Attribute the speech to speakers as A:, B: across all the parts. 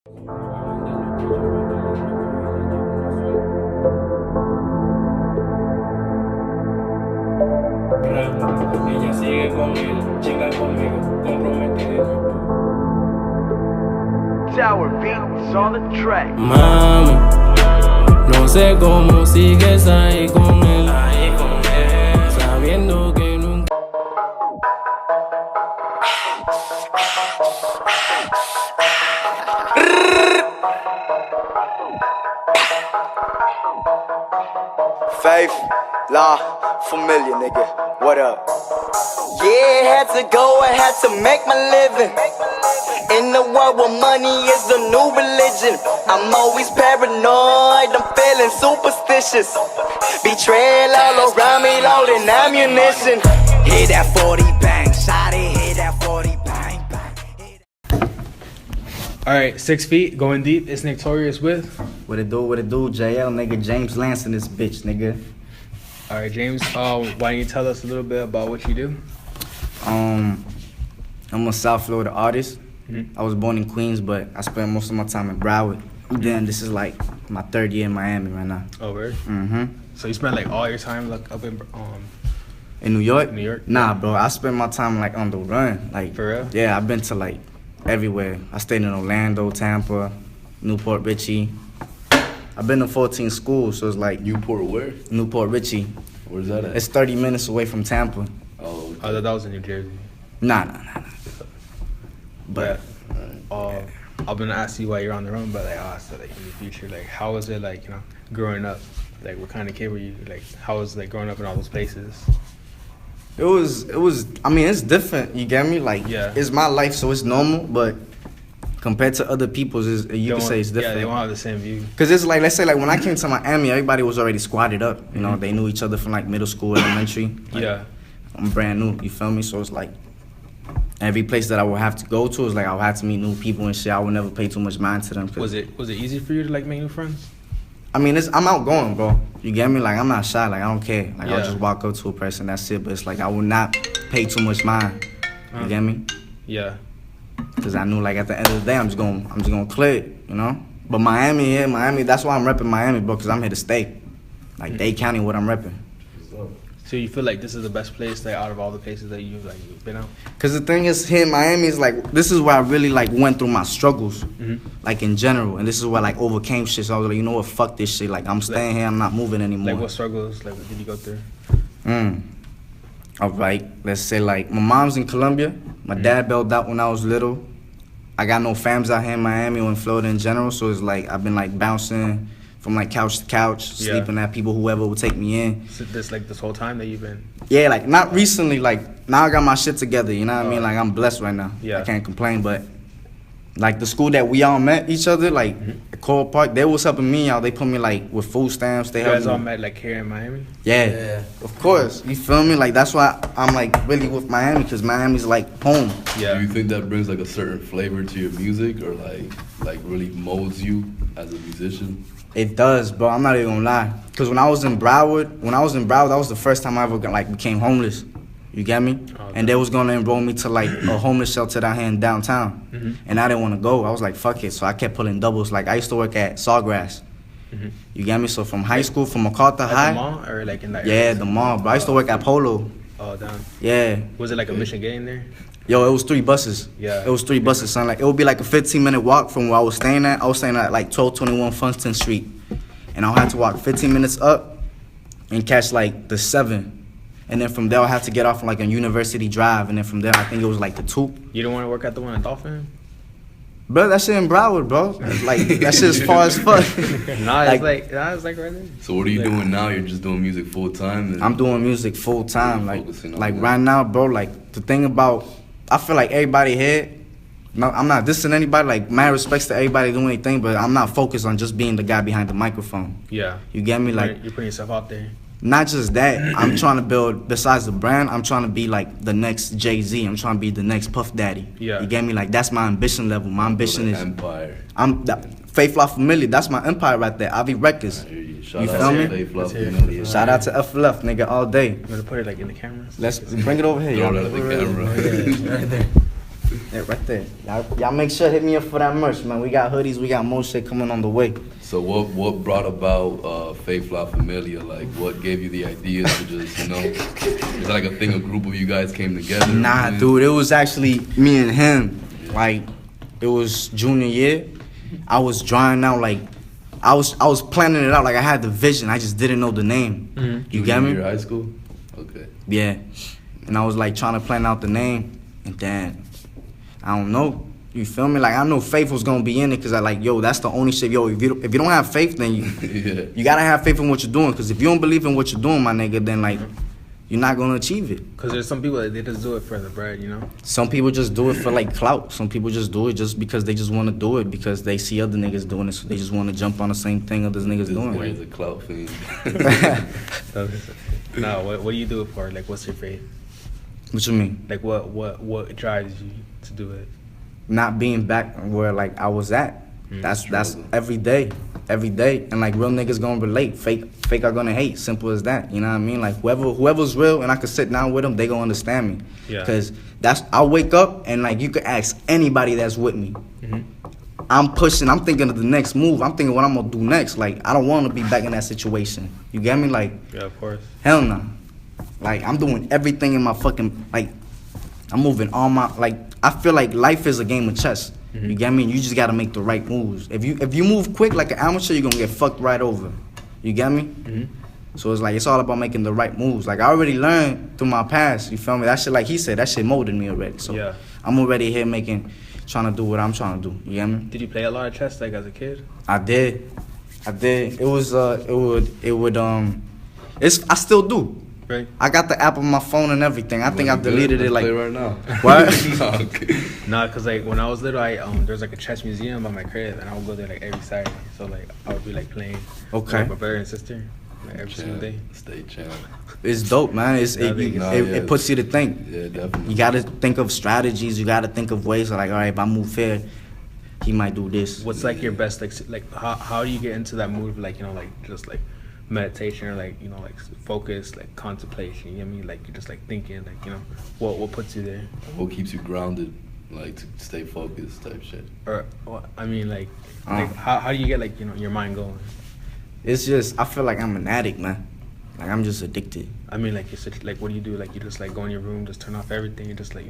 A: Ella sigue con él, chinga conmigo, comprometido.
B: Tower beats on the track.
A: Mami, no sé cómo sigues ahí con él, sabiendo que nunca.
B: Faith, La, familiar nigga, what up? Yeah, had to go, I had to make my living. In the world where money is the new religion, I'm always paranoid, I'm feeling superstitious. Betrayal all around me, loading ammunition. Hit that 40 bang, shot it, hit that 40 bang, bang.
C: Alright, 6 feet, going deep. It's Nick Torius with.
D: What it do, JL, nigga, Jameslance in this bitch, nigga.
C: Alright, James, why don't you tell us a little bit about what you do?
D: I'm a South Florida artist.
C: Mm-hmm.
D: I was born in Queens, but I spent most of my time in Broward. Then this is like my 3rd year in Miami right now.
C: Oh, word?
D: Mm-hmm.
C: So you spent like all your time like up
D: In New York?
C: New York?
D: Nah, bro, I spent my time like on the run. Like,
C: For real?
D: Yeah, I've been to like everywhere. I stayed in Orlando, Tampa, Newport Richie. I've been to 14 schools, so it's like
E: Newport where?
D: Newport Richie.
E: Where's that at?
D: It's 30 minutes away from Tampa.
E: Oh,
C: I thought that was in New Jersey.
D: Nah. But
C: I'm gonna ask you why you're on the run, but so like in the future, like how was it like, growing up? Like what kind of kid were you? Like how was like growing up in all those places?
D: It was. I mean, it's different. You get me? Like,
C: Yeah.
D: It's my life, so it's normal. But compared to other people's, you can say it's different.
C: Yeah, they won't have the same view.
D: Cause it's like, let's say, like when I came to Miami, everybody was already squatted up. You know, they knew each other from like middle school, elementary. Like,
C: Yeah.
D: I'm brand new. You feel me? So it's like every place that I would have to go to is like I would have to meet new people and shit. I would never pay too much mind to them.
C: Was it easy for you to like make new friends?
D: I mean, I'm outgoing, bro. You get me? Like, I'm not shy. Like, I don't care. Like,
C: Yeah.
D: I'll just walk up to a person. That's it. But it's like I will not pay too much mind. You get me?
C: Yeah.
D: Cause I knew like at the end of the day I'm just gonna clear it, you know. But Miami. That's why I'm repping Miami, bro. Cause I'm here to stay. Like Dade County, what I'm repping.
C: So you feel like this is the best place like out of all the places that you've been out?
D: Cause the thing is, here in Miami is like this is where I really like went through my struggles, like in general, and this is where I like overcame shit. So I was like, you know what, fuck this shit. Like I'm staying here. I'm not moving anymore.
C: Like what struggles like did you go through?
D: All right, let's say like my mom's in Colombia. My dad bailed out when I was little. I got no fams out here in Miami or in Florida in general, so it's like I've been like bouncing from like couch to couch, sleeping at people, whoever would take me in.
C: So this whole time that you've been?
D: Yeah, like not recently, like now I got my shit together, you know what I mean? Like I'm blessed right now.
C: Yeah.
D: I can't complain, but like the school that we all met each other, like at Coral Park, they was helping me out. They put me like with food stamps. They
C: You guys
D: helped
C: all
D: me.
C: met like here in Miami?
D: Yeah, of course. You feel me? Like that's why I'm like really with Miami, cause Miami's like home.
C: Yeah.
E: Do you think that brings like a certain flavor to your music, or like really molds you as a musician?
D: It does, bro. I'm not even gonna lie. Cause when I was in Broward, that was the first time I ever like became homeless. You get me?
C: Okay.
D: And they was gonna enroll me to like a homeless shelter down here in downtown. And I didn't wanna go. I was like, fuck it. So I kept pulling doubles. Like I used to work at Sawgrass. You get me? So from high school, from MacArthur
C: At
D: High.
C: the mall or like in that
D: Yeah,
C: area?
D: the mall, bro. I used to work at Polo.
C: Oh, damn.
D: Yeah.
C: Was it like a mission game there?
D: Yo, it was 3 buses.
C: Yeah.
D: It was 3 buses, son. Like it would be like a 15-minute walk from where I was staying at. I was staying at like 1221 Funston Street. And I'll have to walk 15 minutes up and catch like the 7. And then from there I'll have to get off on like a University Drive. And then from there I think it was like the 2.
C: You don't want to work at the one at Dolphin?
D: Bro, that shit in Broward, bro. Like that shit is far as fuck.
C: Nah, it's like right there.
E: So what are you doing now? You're just doing music full time?
D: I'm doing music full time. Like
E: Focusing on that.
D: right now, bro, like the thing about, I feel like everybody here, no, I'm not dissing anybody, like mad respects to everybody doing anything, but I'm not focused on just being the guy behind the microphone.
C: Yeah.
D: You get me? Like,
C: You're putting yourself out there.
D: not just that, I'm trying to build, besides the brand, I'm trying to be like the next Jay-Z. I'm trying to be the next Puff Daddy.
C: Yeah.
D: You get me? Like, that's my ambition level. My ambition
E: Build
D: is,
E: an empire.
D: Faith La Familia, that's my empire right there. Avi Records.
E: I hear you. Shout
D: You
E: out
D: feel
E: to
D: me?
E: Faith Love
C: Let's hear it.
E: Familia.
D: Shout out to FLF, nigga, all day.
C: You want to put it like in the cameras?
D: Let's bring it over here,
E: Throw
D: y'all.
E: it at the camera.
C: Right there.
D: Yeah, right there. Y'all make sure hit me up for that merch, man. We got hoodies, we got more shit coming on the way.
E: So what brought about Faith La Familia? Like, what gave you the idea to just, is it like a thing, a group of you guys came together?
D: Nah, dude, it was actually me and him. Like, it was junior year. I was drawing out, like, I was planning it out. Like, I had the vision. I just didn't know the name.
C: Mm-hmm.
D: You get me?
E: Junior year high school? Okay.
D: Yeah. And I was, like, trying to plan out the name. And then, I don't know. You feel me? Like, I know Faith was gonna be in it because I like, yo, that's the only shit. Yo, if you don't have faith, then you gotta have faith in what you're doing. Because if you don't believe in what you're doing, my nigga, then, like, you're not gonna achieve it.
C: Because there's some people that they just do it for the bread, you know?
D: Some people just do it for, like, clout. Some people just do it just because they just want to do it because they see other niggas doing it, so they just want to jump on the same thing other niggas doing.
E: This is a clout fiend.
C: No, what do you do it for? Like, what's your faith?
D: What you mean?
C: Like, what drives you to do it?
D: Not being back where, like, I was at. That's every day. And, like, real niggas gonna relate. Fake are gonna hate. Simple as that. You know what I mean? Like, whoever's real and I could sit down with them, they gonna understand me.
C: Yeah.
D: Because I wake up and, like, you could ask anybody that's with me.
C: Mm-hmm.
D: I'm pushing. I'm thinking of the next move. I'm thinking what I'm gonna do next. Like, I don't want to be back in that situation. You get me? Like,
C: Yeah, of course.
D: hell no. Like, I'm doing everything in my fucking, like, I'm moving all my, like, I feel like life is a game of chess. You get me? You just gotta make the right moves. If you move quick like an amateur, you're gonna get fucked right over. You get me? So it's like, it's all about making the right moves. Like, I already learned through my past, you feel me? That shit, like he said, that shit molded me already. So
C: Yeah.
D: I'm already here trying to do what I'm trying to do. You get me?
C: Did you play a lot of chess, like, as a kid?
D: I did. It was, I still do.
C: Right.
D: I got the app on my phone and everything. I think I deleted it, like,
E: Play right now.
D: what?
E: No, okay.
C: Nah, cause like when I was little, there's like a chess museum by my crib, and I would go there like every Saturday. So like I would be like playing with
D: Okay.
C: like, my brother and sister like every single day.
E: Stay channel.
D: It's dope, man. It puts you to think.
E: Yeah, definitely.
D: You gotta think of strategies. You gotta think of ways. Like, all right, if I move here, he might do this.
C: What's like your best like how do you get into that mood of like like just like meditation or like like focus, like contemplation? You know what I mean? Like you're just like thinking, like what puts you there?
E: What keeps you grounded, like to stay focused type shit?
C: Or I mean like how do you get like your mind going?
D: It's just, I feel like I'm an addict, man. Like, I'm just addicted.
C: I mean like you're such, like what do you do? Like you just like go in your room, just turn off everything, and just like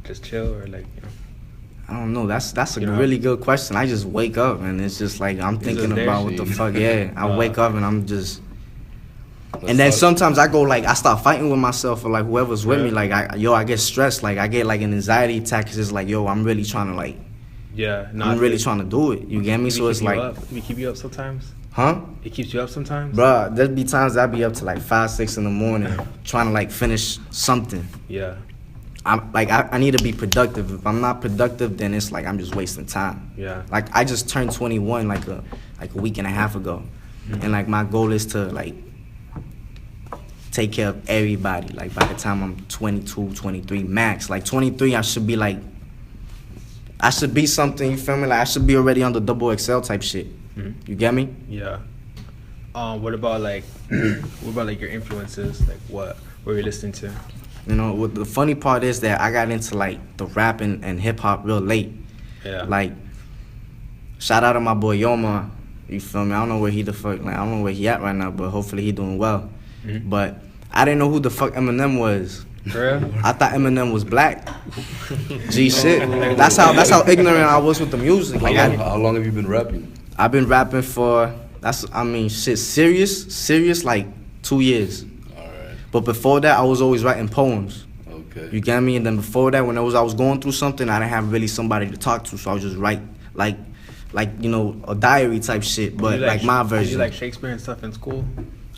C: just chill, or like
D: I don't know. That's a really good question. I just wake up and it's just like I'm thinking about what the fuck. Yeah, I wake up and I'm just. And then sometimes I go like I start fighting with myself or like whoever's with me. Like I get stressed. Like I get like an anxiety attack. It's just like I'm really trying to like.
C: Yeah.
D: I'm really trying to do it. You get me? So it's like.
C: It keep you up sometimes.
D: Huh?
C: It keeps you up sometimes.
D: Bruh, there'd be times I'd be up to like 5, 6 in the morning trying to like finish something.
C: Yeah.
D: I need to be productive. If I'm not productive, then it's like I'm just wasting time.
C: Yeah.
D: Like I just turned 21 like a week and a half ago, and like my goal is to like take care of everybody. Like by the time I'm 22, 23 max. Like 23, I should be something. You feel me? Like I should be already on the XXL type shit. You get me?
C: Yeah. What about like your influences? Like what were you listening to?
D: What the funny part is that I got into like the rap and hip hop real late.
C: Yeah.
D: Like, shout out to my boy Yoma. You feel me? I don't know where I don't know where he at right now, but hopefully he doing well. But I didn't know who the fuck Eminem was.
C: For real?
D: I thought Eminem was black. G shit. That's how ignorant I was with the music. Like
E: How long have you been rapping?
D: I've been rapping for serious like 2 years.
E: Alright.
D: But before that, I was always writing poems.
E: Okay.
D: You get me? And then before that, when I was going through something, I didn't have really somebody to talk to, so I would just write like a diary type shit, but like my version.
C: Did you like Shakespeare and stuff in school?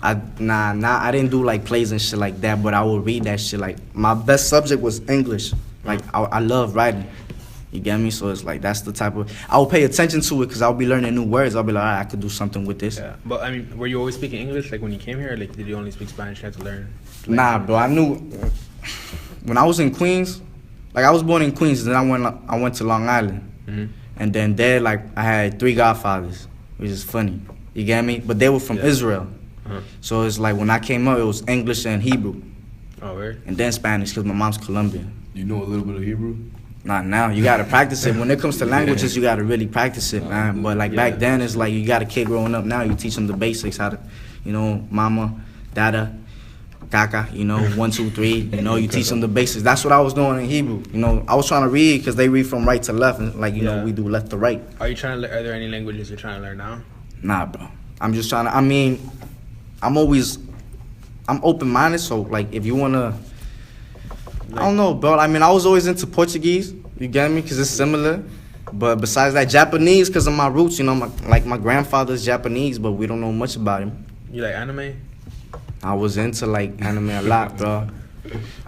D: I didn't do like plays and shit like that, but I would read that shit. Like my best subject was English. Like I love writing. You get me? So it's like that's the type of I will pay attention to it because I'll be learning new words. I'll be like, all right, I could do something with this.
C: Yeah, but I mean, were you always speaking English like when you came here, or like did you only speak Spanish? You had to learn.
D: Nah, bro. I knew when I was in Queens. Like I was born in Queens, then I went to Long Island, and then there like I had 3 godfathers, which is funny. You get me? But they were from Israel, so it's like when I came up, it was English and Hebrew.
C: Oh, weird.
D: And then Spanish because my mom's Colombian.
E: You know a little bit of Hebrew?
D: Not now. You gotta practice it. When it comes to languages, you gotta really practice it, man. But like back then, it's like you got a kid growing up now. You teach them the basics, how to, you know, mama, dada, kaka. You know, 1, 2, 3. You know, you teach them the basics. That's what I was doing in Hebrew. You know, I was trying to read because they read from right to left, and like you know, we do left to right.
C: Are you trying to? Are there any languages you're trying to learn now?
D: Nah, bro. I'm just trying to. I mean, I'm open-minded. So like, if you wanna. I don't know, bro. I mean, I was always into Portuguese. You get me? Because it's similar. But besides that, Japanese, because of my roots, you know, my grandfather's Japanese, but we don't know much about him.
C: You like anime?
D: I was into, like, anime a lot, bro.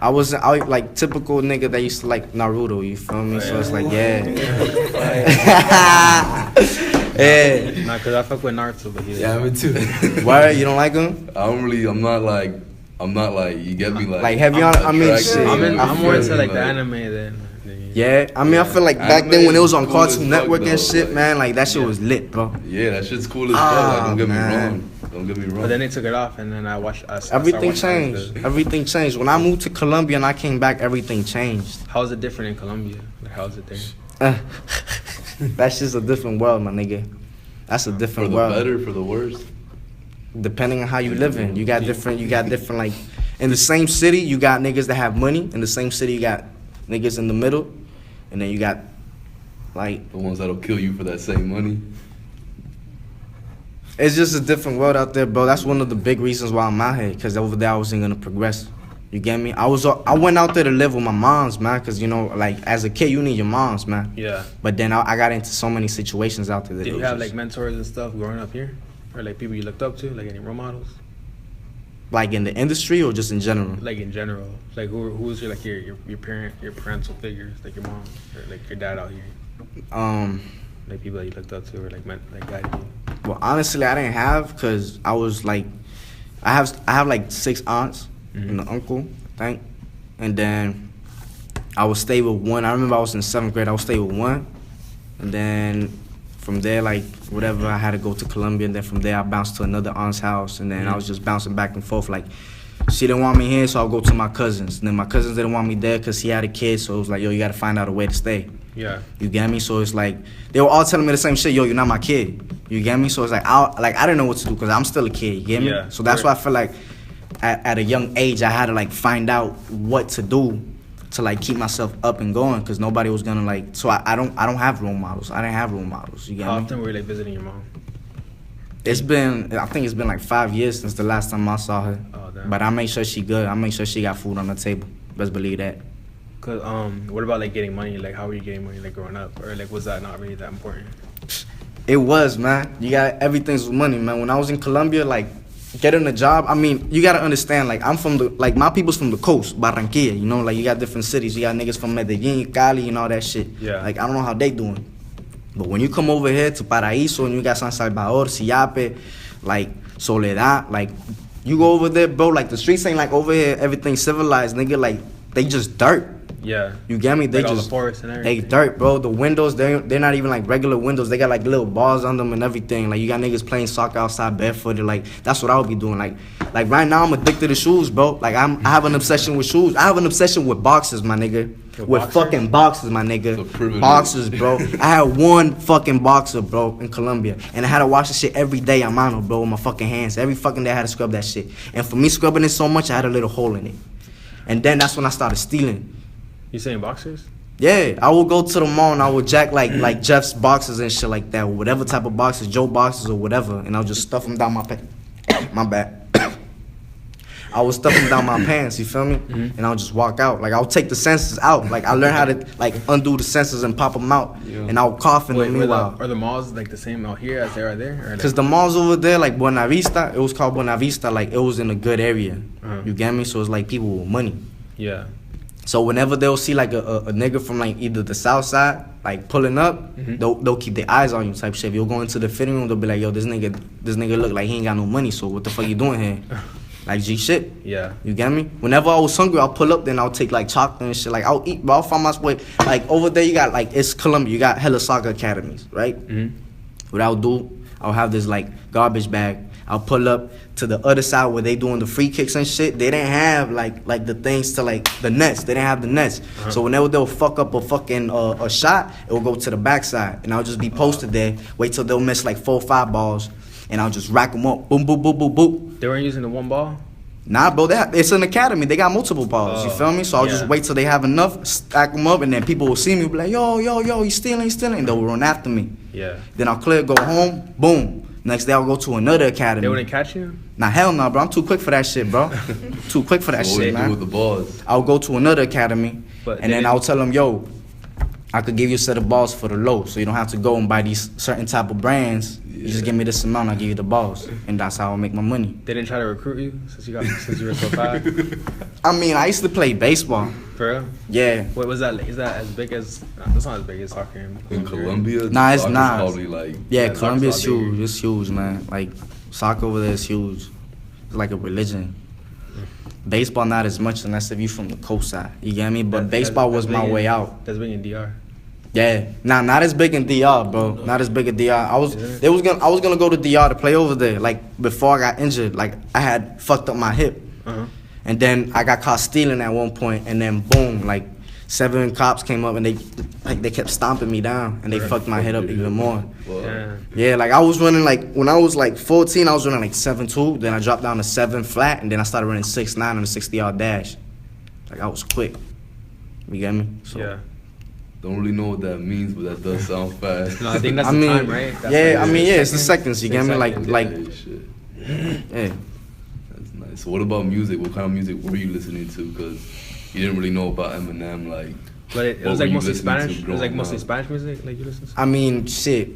D: I like, typical nigga that used to like Naruto, you feel me? So it's like, yeah. Yeah.
C: Nah, because I fuck with Naruto, but
E: Yeah, me too.
D: Why? You don't like him?
E: I'm not like, you get me, like
D: heavy on. I mean, shit.
C: I'm more into like the anime than.
D: Yeah, I mean, I feel like back then when it was on Cartoon Network and shit, man, like that shit was lit, bro.
E: Yeah, that shit's cool as fuck. Like, don't get me wrong. Don't get me wrong.
C: But then they took it off, and then I watched.
D: Everything changed. Everything changed. When I moved to Colombia and I came back, everything changed.
C: How's it different in Colombia? Like, how's it there?
D: That's just a different world, my nigga. That's a different world.
E: For the better, for the worse.
D: Depending on how you living, you got different. Like in the same city, you got niggas that have money. In the same city, you got niggas in the middle, and then you got like
E: the ones that'll kill you for that same money.
D: It's just a different world out there, bro. That's one of the big reasons why I'm out here, because over there I wasn't gonna progress. You get me? I went out there to live with my moms, man, because, you know, like, as a kid, you need your moms, man.
C: Yeah.
D: But then I got into so many situations out there.
C: Did you have, like, mentors and stuff growing up here? Or, like, people you looked up to? Like, any role models?
D: Like, in the industry or just in general?
C: Like, in general. Like, who was your, like, your parental figures? Like, your mom or, like, your dad out here? Like, people that you looked up to or, like, guided you?
D: Well, honestly, I didn't have, because I was, like, I have like, 6 aunts. And an uncle, I think. And then I would stay with one. I remember I was in 7th grade. I would stay with one. And then from there, like, whatever, I had to go to Colombia. And then from there, I bounced to another aunt's house. And then I was just bouncing back and forth. Like, she didn't want me here, so I'll go to my cousins. And then my cousins didn't want me there because he had a kid. So it was like, yo, you got to find out a way to stay.
C: Yeah.
D: You get me? So it's like, they were all telling me the same shit. Yo, you're not my kid. You get me? So it's like, I didn't know what to do because I'm still a kid. You get me?
C: Yeah.
D: So that's why I feel like, at a young age, I had to, like, find out what to do to, like, keep myself up and going, because nobody was gonna, like, so I don't have role models. I didn't have role models. You get me?
C: How often were you, like, visiting your mom?
D: I think it's been like 5 years since the last time I saw her.
C: Oh, damn.
D: But I make sure she good. I make sure she got food on the table. Best believe that.
C: Cause what about, like, getting money? Like, how were you getting money, like, growing up? Or, like, was that not really that important?
D: It was, man. You got everything's with money, man. When I was in Colombia, like, getting a job, I mean, you gotta understand, like, I'm from my people's from the coast, Barranquilla, you know, like, you got different cities, you got niggas from Medellin, Cali, and all that shit.
C: Yeah.
D: Like, I don't know how they doing. But when you come over here to Paraíso, and you got San Salvador, Siape, like, Soledad, like, you go over there, bro, like, the streets ain't like over here, everything civilized, nigga, like, they just dirt.
C: Yeah.
D: You get me? They
C: like
D: just
C: all the forest and everything.
D: they dirt, bro. The windows, they're not even like regular windows. They got like little bars on them and everything. Like, you got niggas playing soccer outside barefooted. Like, that's what I would be doing. Like right now I'm addicted to shoes, bro. Like, I have an obsession with shoes. I have an obsession with boxes, my nigga. With fucking boxes, my nigga. Boxes, bro. I had one fucking boxer, bro, in Colombia, and I had to wash the shit every day. I'm on it, bro, with my fucking hands. Every fucking day I had to scrub that shit. And for me scrubbing it so much, I had a little hole in it. And then that's when I started stealing.
C: You saying boxers?
D: Yeah, I would go to the mall and I would jack like Jeff's boxes and shit like that, or whatever type of boxes, Joe boxes or whatever, and I'll just stuff them down my my back. I would stuff them down my pants, you feel me? And I'll just walk out. Like, I'll take the sensors out. Like, I learned how to, like, undo the sensors and pop them out. Yeah. And I'll cough in the meanwhile.
C: Are the malls, like, the same out here as they are there?
D: Because the malls over there, like, Buena Vista, it was called Buena Vista, like, it was in a good area. You get me? So it's like people with money.
C: Yeah.
D: So whenever they'll see, like, a nigga from, like, either the south side, like, pulling up, they'll keep their eyes on you type shit. If you'll go into the fitting room, they'll be like, yo, this nigga look like he ain't got no money, so what the fuck you doing here? Like, G shit.
C: Yeah.
D: You get me? Whenever I was hungry, I'll pull up, then I'll take, like, chocolate and shit. Like, I'll eat, bro. I'll find my way. Like, over there, you got, like, it's Colombia. You got hella soccer academies, right? What I'll do, I'll have this, like, garbage bag. I'll pull up to the other side where they doing the free kicks and shit. They didn't have like the things to like the nets. They didn't have the nets. So whenever they'll fuck up a fucking a shot, it will go to the backside, and I'll just be posted there. Wait till they'll miss like 4 or 5 balls, and I'll just rack them up. Boom, boom, boom, boom, boom.
C: They weren't using the one ball?
D: Nah, bro, it's an academy. They got multiple balls. You feel me? So I'll just wait till they have enough, stack them up, and then people will see me, be like, yo, he's stealing. And they'll run after me.
C: Yeah.
D: Then I'll clear, go home, boom. Next day I'll go to another academy.
C: They wouldn't catch you?
D: Nah, hell no, bro. I'm too quick for that shit, bro. Too quick for that
E: So what
D: shit,
E: do you do
D: man.
E: with the balls?
D: I'll go to another academy,
C: But
D: and then I'll tell them, yo, I could give you a set of balls for the low, so you don't have to go and buy these certain type of brands. You just give me this amount, I'll give you the balls, and that's how I make my money.
C: They didn't try to recruit you since you were so fast?
D: I mean, I used to play baseball.
C: For real?
D: Yeah.
C: What was that? Is that as big as? It's not as big as soccer
E: In Colombia,
D: Nah, it's
E: soccer's
D: not.
E: probably like
D: Yeah,
C: soccer's
D: Colombia's
C: a lot bigger.
D: huge. It's huge, man. Like, soccer over there is huge. It's like a religion. Baseball not as much unless if you from the coast side. You get me? But baseball was my way out.
C: That's big in DR.
D: Yeah, not as big in DR, bro. Not as big in DR. I was gonna go to DR to play over there. Like before I got injured, like I had fucked up my hip, and then I got caught stealing at one point, and then boom, like 7 cops came up and they kept stomping me down, and they fucked my head up even more.
C: Yeah.
D: Yeah, like I was running like when I was like 14, I was running like 7.2. Then I dropped down to 7 flat, and then I started running 6.9 on a 60-yard dash. Like I was quick. You get me? So,
C: Yeah.
E: don't really know what that means, but that does sound fast.
C: No, I think that's the time, right? That's
D: It's the seconds. You get me? Like
E: Yeah, shit.
D: yeah.
E: That's nice. So what about music? What kind of music were you listening to? Because you didn't really know about Eminem, like.
C: But it
E: what
C: was
E: were
C: like
E: you
C: mostly
E: listening to
C: Spanish. It was like
E: growing
C: mostly
E: up?
C: Spanish music, like you listen to.
D: I mean, shit.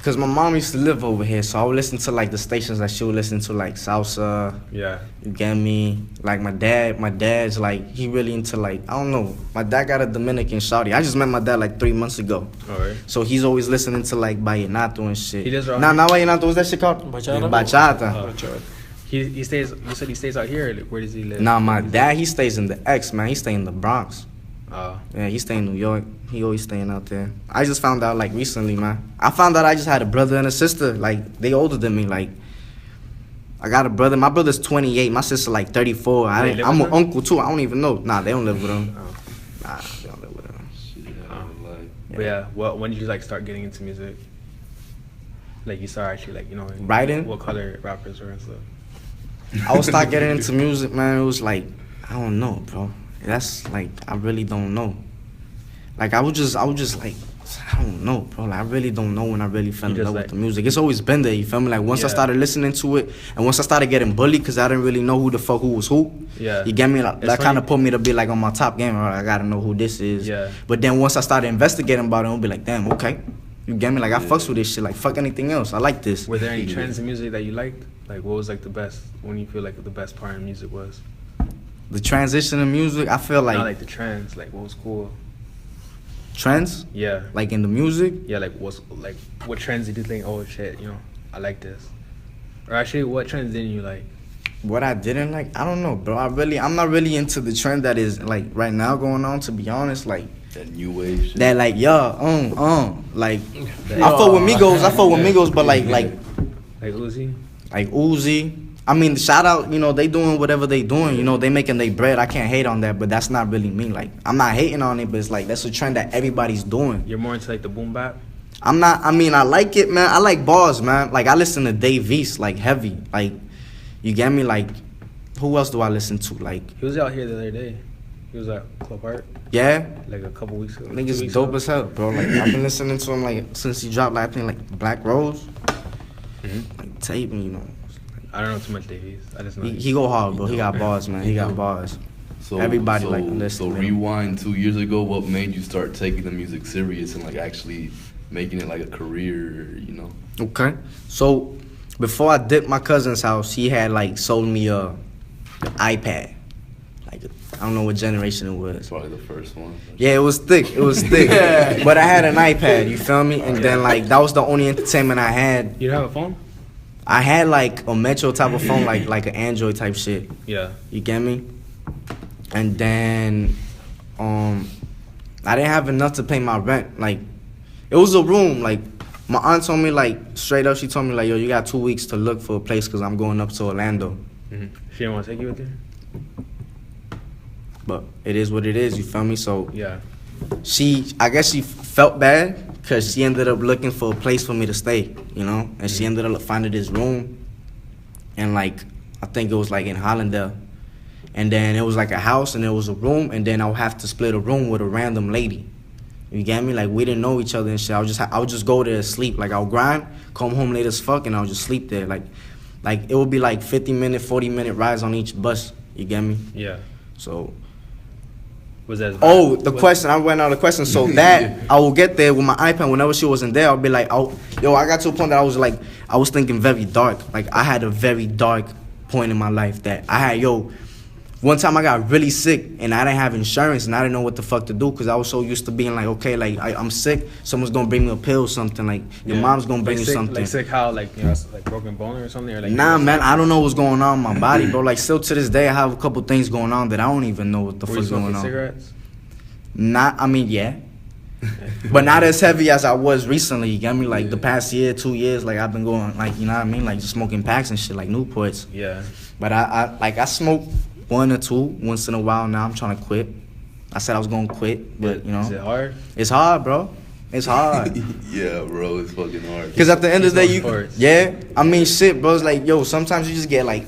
D: Cause my mom used to live over here, so I would listen to like the stations that she would listen to, like salsa.
C: Yeah.
D: You get me? Like my dad's like he really into like I don't know. My dad got a Dominican shawty. I just met my dad like 3 months ago.
C: Alright.
D: So he's always listening to like vallenato and shit.
C: He does rock.
D: Not vallenato. What's that shit called?
F: Bachata?
D: Bachata.
C: He stays. You said he stays out here. Like, where does he live?
D: Nah, my dad he stays in the X, man. He stay in the Bronx.
C: Oh.
D: Yeah, he stay in New York. He always staying out there. I just found out like recently, man. I found out I just had a brother and a sister. Like they older than me. Like I got a brother. My brother's 28. My sister like 34.
C: They live
D: I'm
C: with
D: an
C: them?
D: uncle too. I don't even know. Nah, they don't live with him.
C: Oh.
D: Nah, they don't live with him.
E: Shit, like.
C: But yeah, when did you like start getting into music? Like you start actually like
D: Writing?
C: What color rappers were and stuff.
D: I would start getting into music, man. It was like I don't know, bro. That's like I really don't know. Like I was just like I don't know, bro. Like I really don't know when I really fell
C: You
D: in
C: just
D: love
C: like-
D: with the music. It's always been there, you feel me? Like once I
C: Yeah.
D: started listening to it, and once I started getting bullied because I didn't really know who the fuck who was who.
C: Yeah.
D: You get me? Like,
C: It's
D: that kind of
C: funny.
D: put me to be like on my top game. Right? I gotta know who this is.
C: Yeah.
D: But then once I started investigating about it, I'll be like, damn, okay. You get me? Like I fucks with this shit. Like fuck anything else. I like this.
C: Were there any trends in music that you liked? Like what was like the best? When you feel like the best part in music was?
D: The transition in music, I feel
C: Not
D: like
C: like the trends. Like what was cool?
D: trends,
C: Yeah.
D: like in the music.
C: Yeah. Like what trends did you think? Oh shit, I like this. Or actually, what trends didn't you like?
D: What I didn't like, I don't know, bro. I'm not really into the trend that is like right now going on. To be honest, like
E: That new wave shit.
D: that, like like I fuck with Migos, but like
C: Like Uzi.
D: Uzi. I mean, shout out, they doing whatever they doing. They making their bread. I can't hate on that, but that's not really me. Like I'm not hating on it, but it's like that's a trend that everybody's doing.
C: You're more into like the boom bap.
D: I'm not. I mean, I like it, man. I like bars, man. Like I listen to Dave East, like heavy. Like you get me? Like who else do I listen to? Like
C: He was out here the other day. He was at Club Art
D: yeah.
C: like a couple weeks ago.
D: I think
C: 2
D: it's
C: weeks
D: dope
C: ago.
D: as hell, bro. Like I've been listening to him like since he dropped like I think like Black Rose, like taping.
C: I don't know too much Davies. I just know.
D: He go hard, bro. He got bars, man. He got bars.
E: So
D: Everybody
E: so,
D: like
E: So
D: listening.
E: rewind 2 years ago. What made you start taking the music serious and like actually making it like a career?
D: Okay, so before I dipped my cousin's house, he had like sold me a iPad. Like I don't know what generation it was.
E: Probably the first one.
D: Yeah, it was thick. It was thick. But I had an iPad, you feel me? And then like that was the only entertainment I had.
C: You don't have a phone?
D: I had like a Metro type of phone, like an Android type shit.
C: Yeah.
D: You get me? And then I didn't have enough to pay my rent. Like it was a room. Like My aunt told me, like, straight up, she told me, like, yo, you got 2 weeks to look for a place because I'm going up to Orlando.
C: She didn't want to take you with her?
D: But it is what it is, you feel me? So
C: Yeah.
D: I guess she felt bad because she ended up looking for a place for me to stay, you know? And she ended up finding this room. And, like, I think it was, like, in Hollandale. And then it was, like, a house and there was a room. And then I would have to split a room with a random lady. You get me? Like, we didn't know each other and shit. I would just go there and sleep. Like, I'll grind, come home late as fuck, and I'll just sleep there. Like it would be, like, 50-minute, 40-minute rides on each bus. You get me?
C: Yeah.
D: So...
C: Was that?
D: Oh, the question. I went out of the question. So that I will get there with my iPad. Whenever she wasn't there, I'll be like, I got to a point that I was thinking very dark. Like, I had a very dark point in my life that I had, one time I got really sick and I didn't have insurance and I didn't know what the fuck to do because I was so used to being like, okay, like, I'm sick. Someone's going to bring me a pill or something. Like, your mom's going to bring you something.
C: Like sick how, like, you know, like broken bone or something? Or like,
D: nah, man, I don't know what's going on in my body, bro. Like, still to this day, I have a couple things going on that I don't even know what the fuck's going on.
C: Cigarettes?
D: Yeah. But not as heavy as I was recently, you get me? Like, the past year, 2 years, like, I've been going, like, you know what I mean? Like, just smoking packs and shit, like Newports.
C: Yeah.
D: But I smoke 1 or 2 once in a while now. I'm trying to quit. I said I was going to quit, but, you know.
C: Is it hard?
D: It's hard, bro. It's hard.
E: Yeah, bro, it's fucking hard.
D: Because at the end of the day, yeah, I mean, shit, bro. It's like, sometimes you just get, like,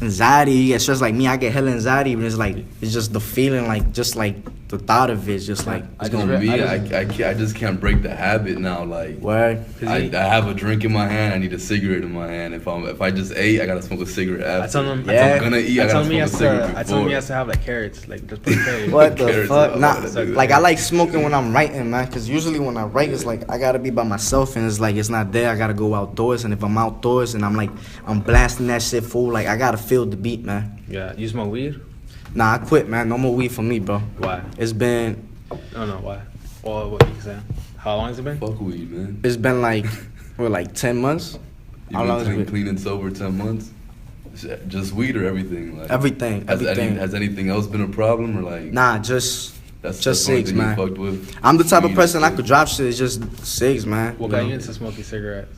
D: anxiety, you get stressed. Like me, I get hella anxiety, but it's like, it's just the feeling, like, just like the thought of it's just like,
E: I just can't break the habit now. Like,
D: word.
E: I have a drink in my hand, I need a cigarette in my hand. If I just ate, I gotta smoke a cigarette after.
C: I tell him,
E: if I'm gonna eat, I gotta smoke a cigarette before.
C: I tell him he has to have like carrots, like just put carrots.
D: What the
E: Carrots,
D: fuck? Nah, like I
E: that.
D: like smoking when I'm writing, man. Cause usually when I write, it's like I gotta be by myself, and it's like it's not there. I gotta go outdoors, and if I'm outdoors and I'm blasting that shit full, like I gotta feel the beat, man.
C: Yeah, you smoke weed?
D: Nah, I quit, man. No more weed for me, bro.
C: Why?
D: It's been.
C: Oh no, why? Well, what you saying? How long has it been?
E: Fuck weed, man.
D: It's been like, what, like 10 months?
E: You
D: How long has it
E: been
D: been?
E: clean and sober 10 months? Just weed or everything? Like,
D: Everything.
E: Has anything else been a problem or like?
D: Nah, just
E: the
D: cigs,
E: only thing you
D: man.
E: fucked with?
D: I'm the type of
E: Weed
D: person I
E: and
D: could drop shit. It's just cigs, man.
C: What got you into smoking cigarettes?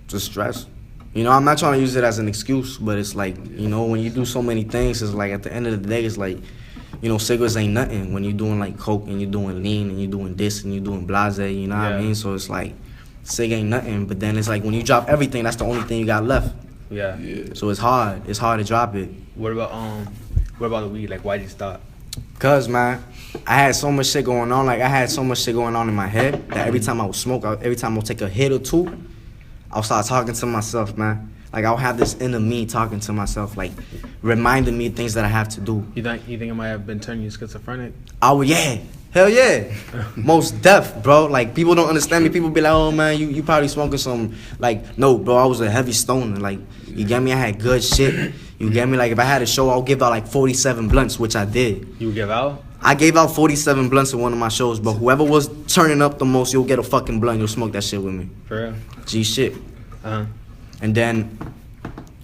D: Just stress. You know, I'm not trying to use it as an excuse, but it's like, you know, when you do so many things, it's like at the end of the day, it's like, you know, cigarettes ain't nothing when you're doing like coke and you're doing lean and you're doing this and you're doing blase, you know what I mean? So it's like, cig ain't nothing, but then it's like when you drop everything, that's the only thing you got left.
C: Yeah.
D: So it's hard to drop it.
C: What about the weed? Like, why'd you stop?
D: Cause, man, I had so much shit going on. Like, I had so much shit going on in my head that every time I would smoke, every time I would take a hit or two, I'll start talking to myself, man. Like, I'll have this inner me talking to myself, like, reminding me things that I have to do.
C: You think it might have been turning you schizophrenic?
D: Yeah. Hell yeah. Most deaf, bro. Like, people don't understand me. People be like, oh, man, you probably smoking some. Like, no, bro, I was a heavy stoner. Like, you get me? I had good shit. You get me? Like, if I had a show, I'll give out, like, 47 blunts, which I did.
C: You would give out?
D: I gave out 47 blunts at one of my shows, but whoever was turning up the most, you'll get a fucking blunt. You'll smoke that shit with me.
C: For real?
D: G shit.
C: Uh-huh.
D: And then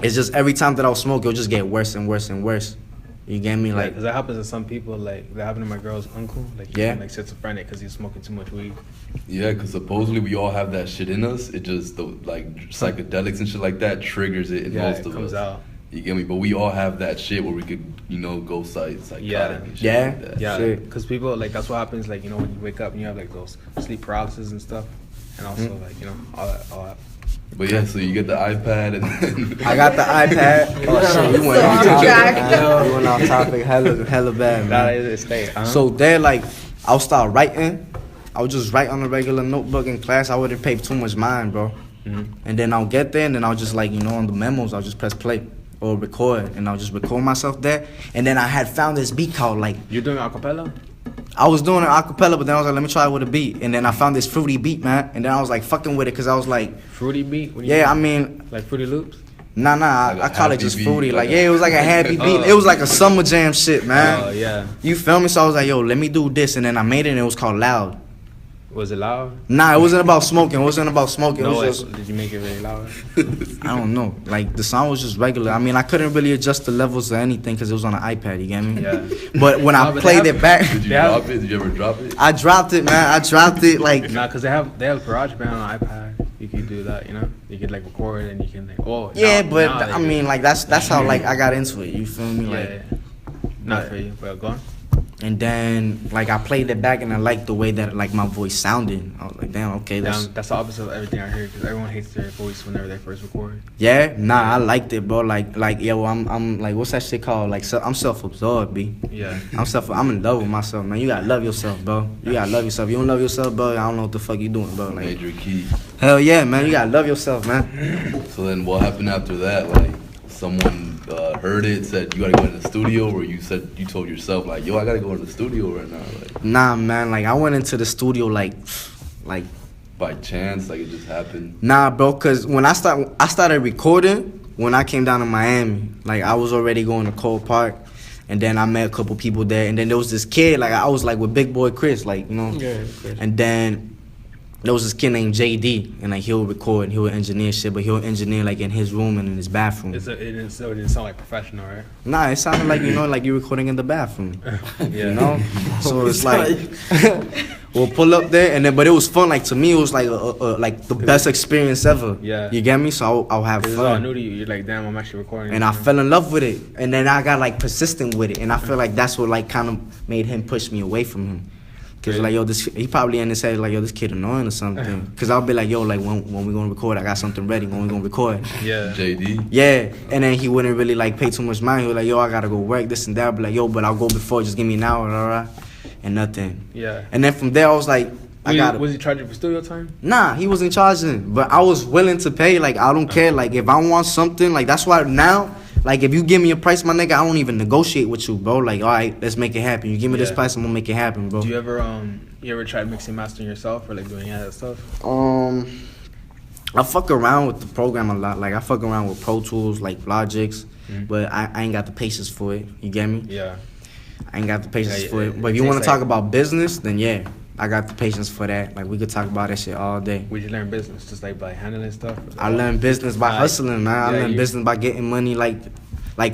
D: it's just every time that I'll smoke, it'll just get worse and worse and worse. You get me? Like,
C: because that happens to some people. Like, that happened to my girl's uncle. Like, he became, like, schizophrenic because he was smoking too much weed.
E: Yeah, because supposedly we all have that shit in us. It just, like, psychedelics and shit like that triggers it in most of us.
C: It comes out.
E: You get me? But we all have that shit where we could, you know, go psychotic and shit like that.
C: Yeah, because people, like, that's what happens, like, you know, when you wake up and you have, like, those sleep paralysis and stuff. And also, like, you know, all that.
E: But yeah, so you get the iPad and then
D: I got the iPad. Oh shit, we went off topic. We went off topic hella bad, man. So there, like, I'll start writing. I'll just write on a regular notebook in class. I wouldn't pay too much mind, bro. Mm-hmm. And then I'll get there and then I'll just, like, you know, on the memos, I'll just press play or record. And I'll just record myself there. And then I had found this beat called, like...
C: You're doing acapella?
D: I was doing an acapella, but then I was like, let me try it with a beat. And then I found this fruity beat, man. And then I was like fucking with it because I was like...
C: Fruity beat? What do you
D: mean? I mean...
C: Like Fruity Loops?
D: Nah,
E: like
D: I call it just
E: beat,
D: fruity. Like, yeah, it was like a happy beat. It was like a summer jam shit, man.
C: Oh, yeah.
D: You feel me? So I was like, yo, let me do this. And then I made it and it was called Loud.
C: Was it loud?
D: Nah, it wasn't about smoking. It wasn't about smoking.
C: No,
D: it was just,
C: did you make it very loud?
D: I don't know. Like, the sound was just regular. I mean, I couldn't really adjust the levels or anything because it was on an iPad, you get me?
C: Yeah.
D: But when I played it back...
E: Did you drop it? Did you ever drop it?
D: I dropped it, man. I dropped it, like...
C: Nah, because they have GarageBand on iPad. You can do that, you know? You can, like, record and you can, like, oh...
D: Yeah,
C: now,
D: but,
C: now they
D: I
C: do
D: mean,
C: it.
D: like, that's how, like, I got into it. You feel me?
C: Yeah,
D: Like,
C: yeah. Not for you. Well, go on.
D: and then, like, I played it back and I liked the way that, like, my voice sounded. I was like, damn, okay, that's...
C: That's the opposite of everything I hear because everyone hates their voice whenever they first record.
D: Yeah? Nah, I liked it, bro. Like, yo, I'm like, what's that shit called? Like, I'm self-absorbed, B.
C: Yeah.
D: I'm in love with myself, man. You gotta love yourself, bro. You gotta love yourself. You don't love yourself, bro, I don't know what the fuck you doing, bro. Like,
E: Major key.
D: hell yeah, man. You gotta love yourself, man.
E: So then what happened after that? Like, someone heard it, said you gotta go in the studio, or you told yourself like, yo, I gotta go in the studio right now, like
D: Nah, man. Like, I went into the studio like
E: by chance, like it just happened.
D: nah, bro. Cause when I started recording when I came down to Miami. Like, I was already going to Cole Park, and then I met a couple people there, and then there was this kid. Like, I was like with Big Boy Chris, like, you know.
C: Yeah.
D: And then there was this kid named JD, and like he'll record and he'll engineer shit, but he'll engineer like in his room and in his bathroom.
C: It didn't sound like professional, right?
D: Nah, it sounded like, you know, like you're recording in the bathroom.
C: Yeah.
D: You know? So it's like we'll pull up there, and then but it was fun. Like, to me, it was like like the best experience ever.
C: Yeah.
D: You get me? So I'll have
C: It's all
D: fun.
C: new to you. You're like, damn, I'm actually recording.
D: And I fell in love with it, and then I got like persistent with it, and I feel like that's what like kind of made him push me away from him. Cause
C: Really?
D: like, yo, he probably in his head like, yo, this kid annoying or something. Cause I'll be like, yo, like when we gonna record, I got something ready. When we gonna record?
C: Yeah.
E: JD.
D: Yeah. And then he wouldn't really like pay too much mind. He was like, yo, I gotta go work this and that. I'll be like, yo, but I'll go before. Just give me an hour, blah, blah, and nothing.
C: Yeah.
D: And then from there, I was like,
C: Was he charging for studio time?
D: Nah, he wasn't charging, but I was willing to pay. Like, I don't care. Like, if I want something, like, that's why now, like, if you give me a price, my nigga, I don't even negotiate with you, bro. Like, all right, let's make it happen. You give me this
C: Yeah.
D: price, I'm gonna make it happen, bro.
C: Do you ever try mixing mastering yourself or like doing any of that stuff?
D: I fuck around with the program a lot. Like, I fuck around with Pro Tools, like Logics, but I ain't got the patience for it. You get me?
C: Yeah.
D: I ain't got the patience
C: Yeah,
D: for
C: it-
D: it. But
C: it
D: if you want to
C: takes,
D: talk
C: like-
D: about business, then yeah, I got the patience for that. Like, we could talk about that shit all day.
C: Would you learn business just like by handling stuff?
D: I learned business by hustling, man. I
C: Yeah,
D: learned
C: you-
D: business by getting money, like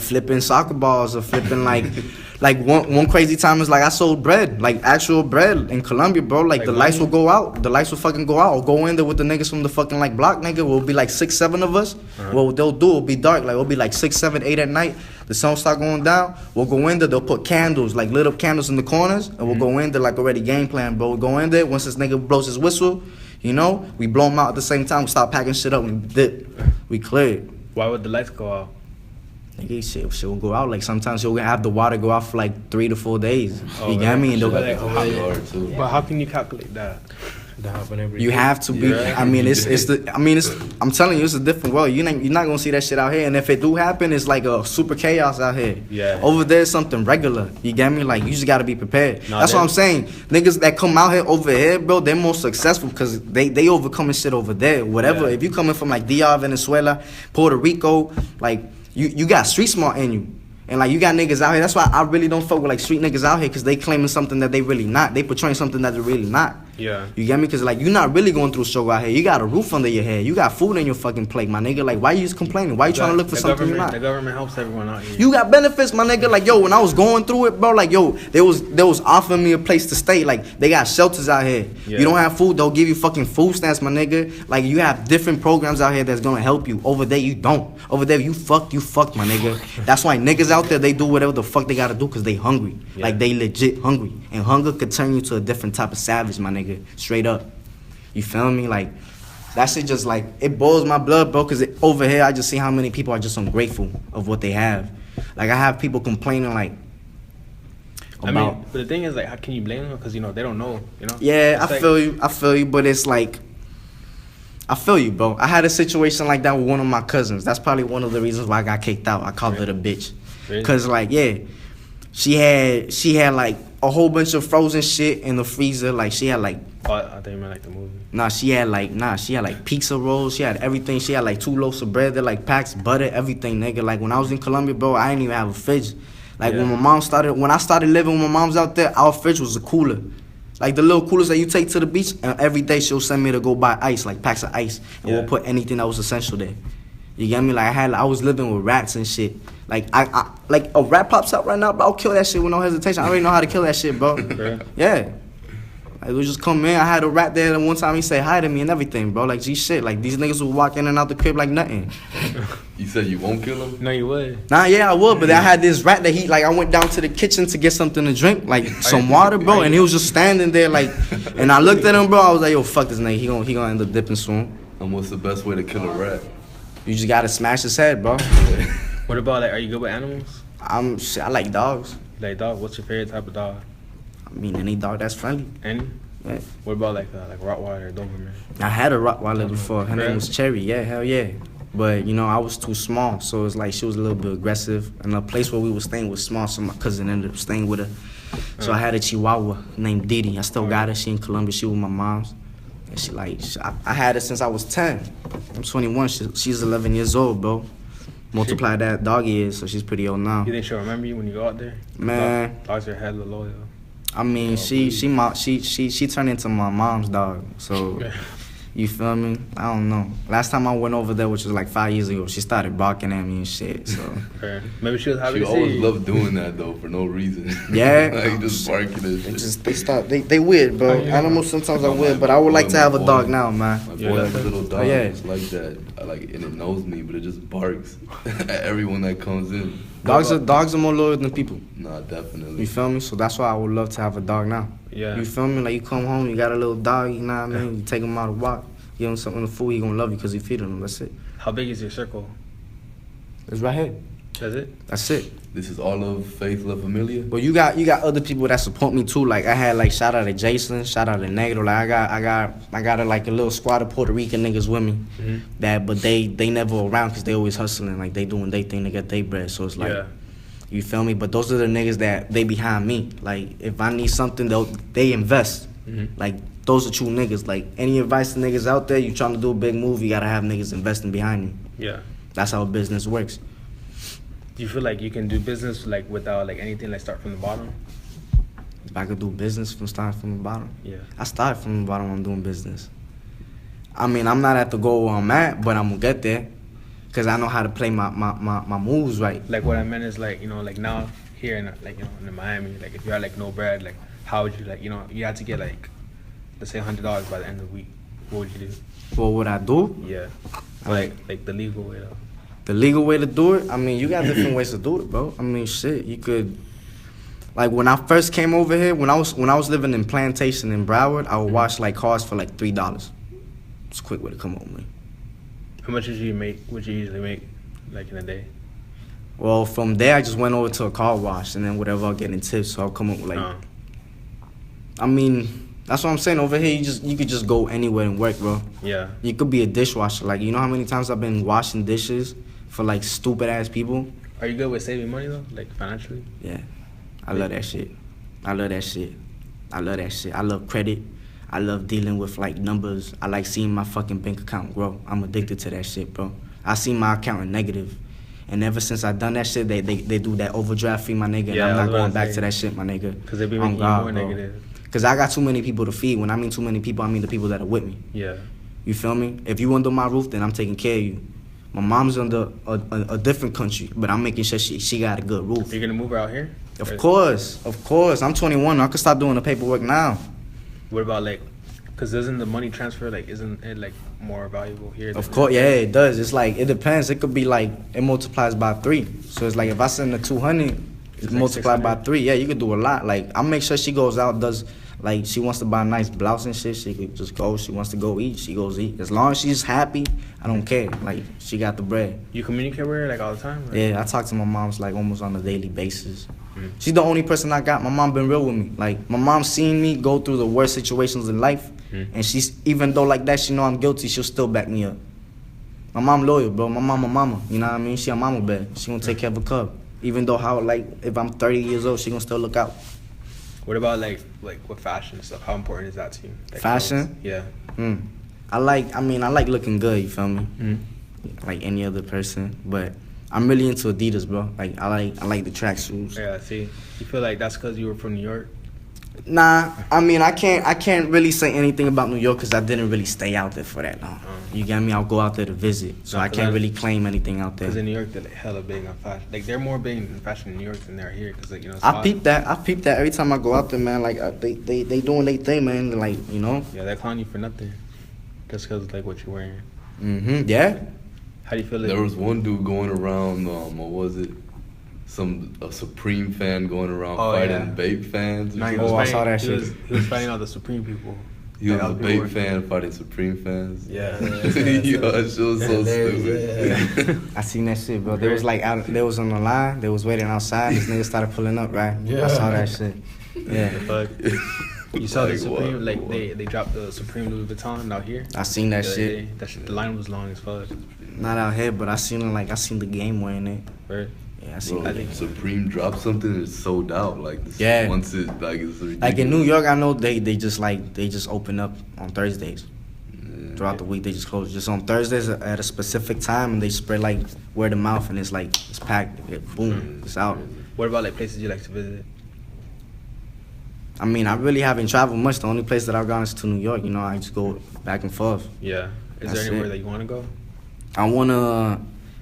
D: flipping soccer balls or flipping like one crazy time is like I sold bread, like actual bread in Colombia, bro. Like,
C: Like
D: the lights will
C: money?
D: go out. The lights will fucking go out. I'll go in there with the niggas from the fucking like block, nigga. We'll be like 6, 7 of us. What they'll do, it'll be dark. Like, it'll be like 6, 7, 8 at night. The sun start going down. We'll go in there. They'll put candles, like lit up candles in the corners, and we'll go in there like already game plan, bro. We'll go in there. Once this nigga blows his whistle, you know, we blow him out at the same time. We start packing shit up and dip. We clear it.
C: Why would the lights go out?
D: Nigga, shit will go out. Like, sometimes you'll have the water go out for like 3 to 4 days.
C: Oh,
D: You get me? And
C: shit,
D: they'll-
C: like,
E: That's really hard too.
C: But how can you calculate that?
D: you have to be.
E: Yeah.
D: I mean, I'm telling you, it's a different world. You're not gonna see that shit out here. And if it do happen, it's like a super chaos out here.
C: Yeah.
D: Over there, it's something regular. You get me? Like, you just gotta be prepared.
C: No,
D: That's what
C: they-
D: I'm saying. Niggas that come out here over here, bro, they're more successful because they overcoming shit over there. Whatever.
C: Yeah.
D: If you coming from like DR, Venezuela, Puerto Rico, like you got street smart in you. And like, you got niggas out here. That's why I really don't fuck with like street niggas out here, because they claiming something that they really not. They portraying something that they're really not.
C: Yeah.
D: You get me? Because like, you're not really going through a struggle out here. You got a roof under your head. You got food in your fucking plate, my nigga. Like, why you just complaining? Why you trying to look for
C: The
D: something you're
C: government-
D: not?
C: The government helps everyone out here.
D: You got benefits, my nigga. Like, yo, when I was going through it, bro, like, yo, they was offering me a place to stay. Like, they got shelters out here.
C: Yeah.
D: You don't have food, they'll give you fucking food stamps, my nigga. Like, you have different programs out here that's gonna help you. Over there, you don't. Over there, you fuck, my nigga. That's why niggas out there, they do whatever the fuck they gotta do, because they hungry.
C: Yeah.
D: Like, they legit hungry. And hunger could turn you to a different type of savage, my nigga. Straight up. You feel me? Like, that shit just, like, it boils my blood, bro, because over here, I just see how many people are just ungrateful of what they have. Like, I have people complaining, like,
C: I
D: about...
C: mean, but the thing is, like, how can you blame them? Because, you know, they don't know, you know?
D: Yeah,
C: It's
D: I
C: like-
D: feel you, but it's like, I feel you, bro. I had a situation like that with one of my cousins. That's probably one of the reasons why I got kicked out. I called her a bitch.
C: Really?
D: Cause like, yeah, she had like a whole bunch of frozen shit in the freezer. Like, she had like,
C: Oh, I thought you meant like the movie.
D: she had like pizza rolls. She had everything. She had like 2 loaves of bread. They're like packs, butter, everything, nigga. Like, when I was in Colombia, bro, I didn't even have a fridge. Like,
C: Yeah.
D: when I started living with my mom's out there, our fridge was a cooler. Like the little coolers that you take to the beach, and every day she'll send me to go buy ice, like packs of ice, and we'll put anything that was essential there. You get me? Like I was living with rats and shit. Like I like a rat pops up right now, bro, I'll kill that shit with no hesitation. I already know how to kill that shit, bro. Yeah. Like we just come in. I had a rat there, and one time he said hi to me and everything, bro. Like, G shit. Like these niggas will walk in and out the crib like nothing.
E: You said you won't kill him?
C: No, you would.
D: Nah, yeah, I would, but I had this rat that he, like, I went down to the kitchen to get something to drink, like some water, bro, and he was just standing there, like, and I looked at him, bro. I was like, yo, fuck this nigga. He gonna end up dipping soon.
E: And what's the best way to kill a rat?
D: You just gotta smash his head, bro.
C: What about, like, are you good with animals?
D: I like dogs.
C: You like dog? What's your favorite type of dog?
D: I mean, any dog that's friendly.
C: Any?
D: Yeah.
C: What about like Rottweiler or Doberman?
D: I had a Rottweiler before. Her name was Cherry. Yeah, hell yeah. But, you know, I was too small, so it's like she was a little bit aggressive. And the place where we were staying was small, so my cousin ended up staying with her. So I had a Chihuahua named Didi. I still got her. She in Colombia. She was my mom's. And she like, I had her since I was 10. I'm 21. She's 11 years old, bro. Multiply that dog years, so she's pretty old now.
C: You think she'll remember you when you go out there?
D: Man.
C: Dogs are hella loyal.
D: I mean, she turned into my mom's dog, so you feel me? I don't know. Last time I went over there, which was like 5 years ago, she started barking at me and shit. So
C: maybe she was happy.
E: She always loved doing that though for no reason.
D: Yeah,
E: like just barking and shit.
D: They weird, bro. Animals sometimes are weird, but I would like to have a dog now, man.
E: My boy has a little dog.
D: Yeah.
E: It's like that. And it knows me, but it just barks at everyone that comes in.
D: Dogs are more loyal than people.
E: Nah, definitely.
D: You feel me? So that's why I would love to have a dog now.
C: Yeah.
D: You feel me? Like you come home, you got a little dog, you know what I mean? You take him out to walk, give him something to food, he gonna love you because you feed him. That's it.
C: How big is your circle?
D: It's right here.
C: That's it?
D: That's it.
E: This is all of Faith La Familia.
D: But you got other people that support me too. Like I had like shout out to Jason, shout out to Negro. Like I got like a little squad of Puerto Rican niggas with me. But they never around because they always hustling. Like they doing their thing to get their bread. So it's like, you feel me? But those are the niggas that they behind me. Like if I need something, they invest. Like those are true niggas. Like any advice to niggas out there, you trying to do a big move, you gotta have niggas investing behind you.
C: Yeah.
D: That's how business works.
C: Do you feel like you can do business like without like anything, like start from the bottom?
D: If I could do business from starting from the bottom,
C: yeah.
D: I started from the bottom. I'm doing business. I mean, I'm not at the goal where I'm at, but I'm gonna get there, cause I know how to play my moves right.
C: Like what I meant is like, you know, like now here in like, you know, in Miami, like if you had like no bread, like how would you like, you know, you had to get like, let's say $100 by the end of the week. What would you do?
D: What would I do?
C: Yeah. Like the legal way though.
D: The legal way to do it? I mean, you got different ways to do it, bro. I mean, shit, you could. Like when I first came over here, when I was living in Plantation in Broward, I would wash like cars for like $3. It's a quick way to come home, man.
C: How much did you make? Would you usually make, like in a day?
D: Well, from there I just went over to a car wash, and then whatever I'll get in tips, so I'll come up with like. I mean, that's what I'm saying. Over here, you could just go anywhere and work, bro.
C: Yeah.
D: You could be a dishwasher. Like, you know how many times I've been washing dishes for like stupid ass people?
C: Are you good with saving money though, like financially?
D: Yeah. I love that shit. I love that shit. I love that shit. I love credit. I love dealing with like numbers. I like seeing my fucking bank account grow. I'm addicted to that shit, bro. I see my account in negative. And ever since I done that shit, they do that overdraft fee, my nigga.
C: Yeah,
D: and I'm not going back to that shit, my nigga.
C: Because they be making you more negative.
D: Because I got too many people to feed. When I mean too many people, I mean the people that are with me.
C: Yeah.
D: You feel me? If you under my roof, then I'm taking care of you. My mom's under a different country, but I'm making sure she got a good roof.
C: You're going to move her out here?
D: Of course. I'm 21. I can start doing the paperwork now.
C: What about like, because doesn't the money transfer, like, isn't it like more valuable here?
D: Of course, yeah, it does. It's like, it depends. It could be like, it multiplies by 3. So it's like, if I send her 200, it's multiplied by 3. Yeah, you could do a lot. Like, I make sure she goes out, does, like, she wants to buy a nice blouse and shit, she could just go. She wants to go eat, she goes eat. As long as she's happy, I don't care. Like, she got the bread.
C: You communicate with her, like, all the time? Or?
D: Yeah, I talk to my moms, like, almost on a daily basis. She's the only person I got. My mom been real with me. Like, my mom seen me go through the worst situations in life, and she's, even though like that, she know I'm guilty, she'll still back me up. My mom loyal, bro. My mama, you know what I mean? She a mama bear. She gonna take care of a cub. Even though how, like, if I'm 30 years old, she gonna still look out.
C: What about like with fashion and stuff? How important is that to you? Like
D: fashion?
C: Clothes? Yeah.
D: I like looking good, you feel me? Like any other person, but I'm really into Adidas, bro. Like I like the track shoes.
C: Yeah, see, you feel like that's because you were from New York?
D: Nah, I mean, I can't really say anything about New York because I didn't really stay out there for that long. You get me? I'll go out there to visit, so I can't really claim anything out there.
C: Because in New York, they're like hella big on fashion. Like they're more big in fashion in New York than they're here. Because like it's
D: I
C: hot.
D: peep that every time I go out there, man. Like they doing their thing, man. Like
C: Yeah, they're clowning you for nothing, just because like what you're wearing.
D: Yeah.
C: How do you feel?
E: There was one dude going around. What was it? A Supreme fan going around fighting Bape fans.
D: I saw that shit.
C: He was fighting all the Supreme people.
E: He was a Bape fan fighting Supreme fans.
C: Yeah.
E: Yo, that shit was so stupid.
D: I seen that shit, bro. They was like they was on the line. They was waiting outside. This nigga started pulling up, right? I saw that shit. Yeah.
C: Fuck. You saw the
E: Like
C: Supreme,
E: what?
C: they dropped the Supreme Louis Vuitton out here.
D: I seen that
C: The other
D: shit.
C: day. That shit, the line was long as fuck.
D: Not out here, but I seen it. I seen the game wearing it.
C: Right?
D: Yeah, I seen.
E: Bro, Supreme dropped something, it's sold out. Like this,
D: Yeah.
E: once it like it's ridiculous.
D: Like in New York, I know they just open up on Thursdays. Throughout the week, they just close. Just on Thursdays at a specific time, and they spread like word of mouth, and it's packed. Boom, it's out.
C: What about like places you like to visit?
D: I mean, I really haven't traveled much. The only place that I've gone is to New York. I just go back and forth.
C: Yeah. Is
D: That's
C: there anywhere
D: it.
C: that you want to go?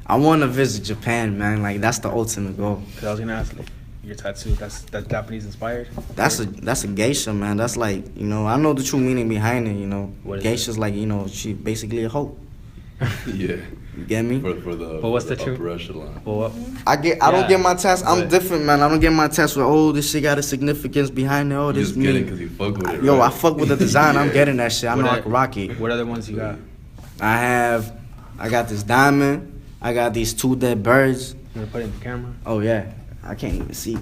D: I wanna visit Japan, man. Like that's the ultimate goal.
C: Because I was gonna ask, like, your tattoo, that's Japanese inspired?
D: That's a geisha, man. That's like, I know the true meaning behind it,
C: What is
D: Geisha's like, she basically a hoe.
E: Yeah.
D: You get me?
E: For the
C: But what's
E: for
C: the truth?
E: upper echelon.
C: Well, what?
D: I don't get my tats. I'm
C: But-
D: different, man. I don't get my tats with this shit got a significance behind it. Oh,
E: You
D: this
E: just get it
D: me.
E: because you fuck with it.
D: Yo,
E: right?
D: I fuck with the design. I'm
E: Yeah.
D: getting that shit. I know I can rock it.
C: What other ones you got?
D: I got this diamond. I got these 2 dead birds.
C: You want to put it in the camera?
D: Oh yeah, I can't even see.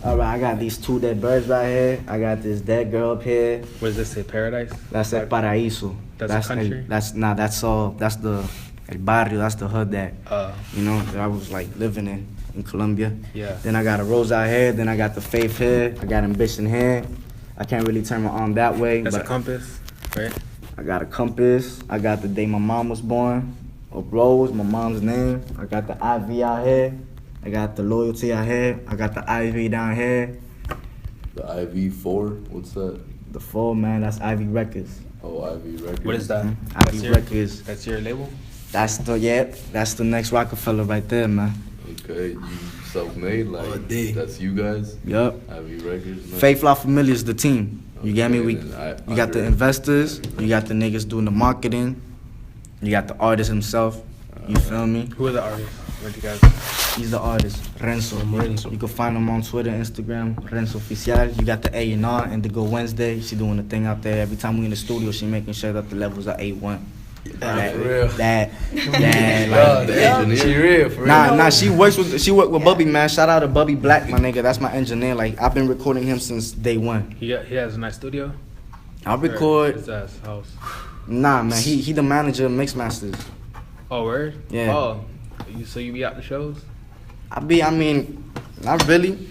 D: All right, I got these 2 dead birds right here. I got this dead girl up here.
C: What does this say, paradise?
D: That's El Paraíso.
C: That's a country?
D: That's all. That's the El Barrio. That's the hood that that I was like living in Colombia.
C: Yeah.
D: Then I got a rose out here. Then I got the faith here. I got ambition here. I can't really turn my arm that way.
C: That's a
D: but
C: compass, right?
D: I got a compass. I got the day my mom was born. A rose, my mom's name. I got the IV out here. I got the loyalty out here. I got the IV down here.
E: The IV4, what's that?
D: The 4, man, that's IV Records.
E: Oh, IV Records.
C: What is that?
D: IV Records.
C: That's your label?
D: That's the next Rockefeller right there, man.
E: Okay, you self-made, like that's you guys.
D: Yup.
E: IV Records. Man.
D: Faith La Familia is the team. You get me?
E: Okay,
D: We
E: then
D: you got the investors. You got the niggas doing the marketing. You got the artist himself. You feel me?
C: Who are the artists? Where'd you guys?
D: He's the artist, Renzo. You can find him on Twitter, Instagram, Renzo Oficial. You got the A&R, Indigo Wednesday. She doing the thing out there. Every time we in the studio, she making sure that the levels are A1. That, like,
E: The engineer.
C: She real, for real.
D: Nah, she worked with Bubby, man. Shout out to Bubby Black, my nigga. That's my engineer. Like, I've been recording him since day one.
C: He has a nice studio?
D: I record.
C: His ass house.
D: Nah, man. He the manager of Mix Masters.
C: Oh, word?
D: Yeah.
C: Oh, so you be out the shows?
D: I mean, not really.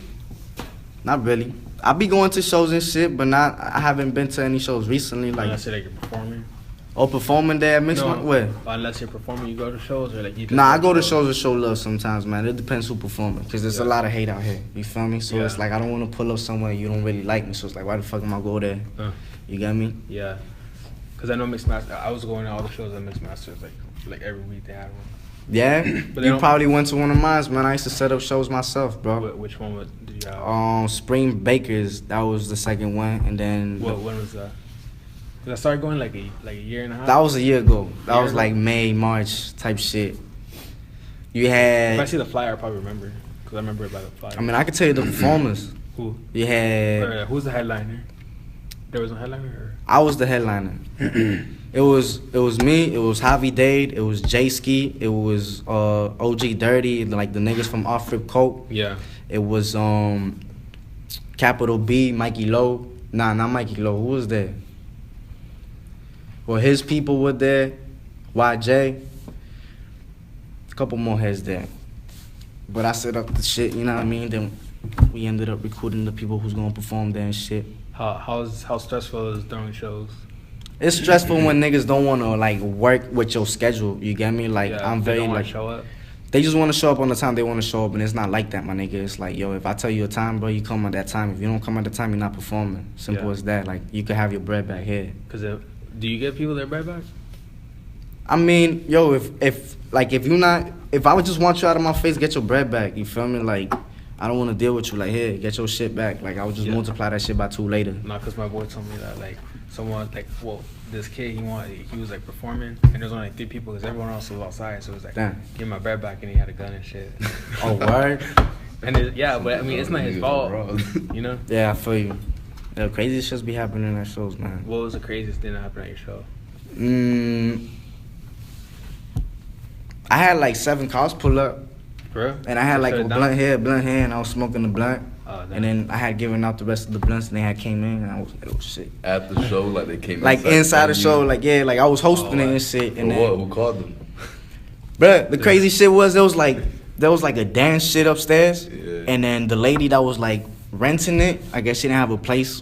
D: I be going to shows and shit, but I haven't been to any shows recently. Like,
C: Unless you're like performing?
D: performing there at Mix Masters? Where?
C: Unless you're performing, you go to shows or like you just
D: Nah, I go to shows to show love sometimes, man. It depends who performing, cause there's a
C: Yeah.
D: lot of hate out here. You feel me? So
C: Yeah.
D: it's like I don't want to pull up somewhere you don't really like me. So it's like, why the fuck am I go there? You get me?
C: Yeah. Because I know Mixed Master, I was going to all the shows at Mixed Masters, like every week they had one.
D: Yeah,
C: But they
D: you
C: don't-
D: probably went to one of mine, man. I used to set up shows myself, bro.
C: Which one did you have?
D: Spring Bakers, that was the second one, and then
C: When was that? 'Cause I started going like a year and a half.
D: that was a year ago. That
C: Year
D: was
C: ago?
D: like May, March type shit. You
C: If I
D: had,
C: see the flyer, I probably remember. Because I remember it by the flyer.
D: I mean, I could tell you the performers.
C: Who?
D: You had,
C: Or, who's the headliner? There was no headliner? Or?
D: I was the headliner. It was me. It was Javi Dade. It was J Ski. It was OG Dirty, like the niggas from Off Rip Coke.
C: Yeah.
D: It was Capital B, Mikey Lowe. Nah, not Mikey Lowe. Who was there? Well, his people were there. YJ. A couple more heads there. But I set up the shit, you know what I mean? Then we ended up recruiting the people who's gonna perform there and shit.
C: How stressful is throwing shows?
D: It's stressful when niggas don't wanna like work with your schedule. You get me? Like
C: Yeah,
D: I'm
C: they
D: very
C: don't wanna
D: like
C: show up.
D: They just want to show up on the time they want to show up, and it's not like that, my nigga. It's like, yo, if I tell you a time, bro, you come at that time. If you don't come at the time, you're not performing. Simple as that. Like, you could have your bread back here.
C: Cause do you give people their bread back?
D: I mean, yo, if I would just want you out of my face, get your bread back. You feel me? Like, I don't want to deal with you. Like, here, get your shit back. Like, I would just multiply that shit by 2 later.
C: No, cause my boy told me that like someone like this kid he was like performing and there's only like 3 people because everyone else was outside, so it was like give my bread back and he had a gun and shit.
D: Oh, word.
C: And but I mean it's not his fault, you know.
D: Yeah, I feel you. The craziest shit be happening at shows, man.
C: What was the craziest thing that happened at your show?
D: I had like 7 cars pull up.
C: Bro?
D: And I had like a blunt here, and I was smoking the blunt. And then I had given out the rest of the blunts, and they had came in, and I was like, oh shit.
E: At the show, like they came
D: like inside the show, like like I was hosting it and shit. And
E: then, who called them?
D: Bruh, the crazy shit was there was like a dance shit upstairs, and then the lady that was like renting it, I guess she didn't have a place,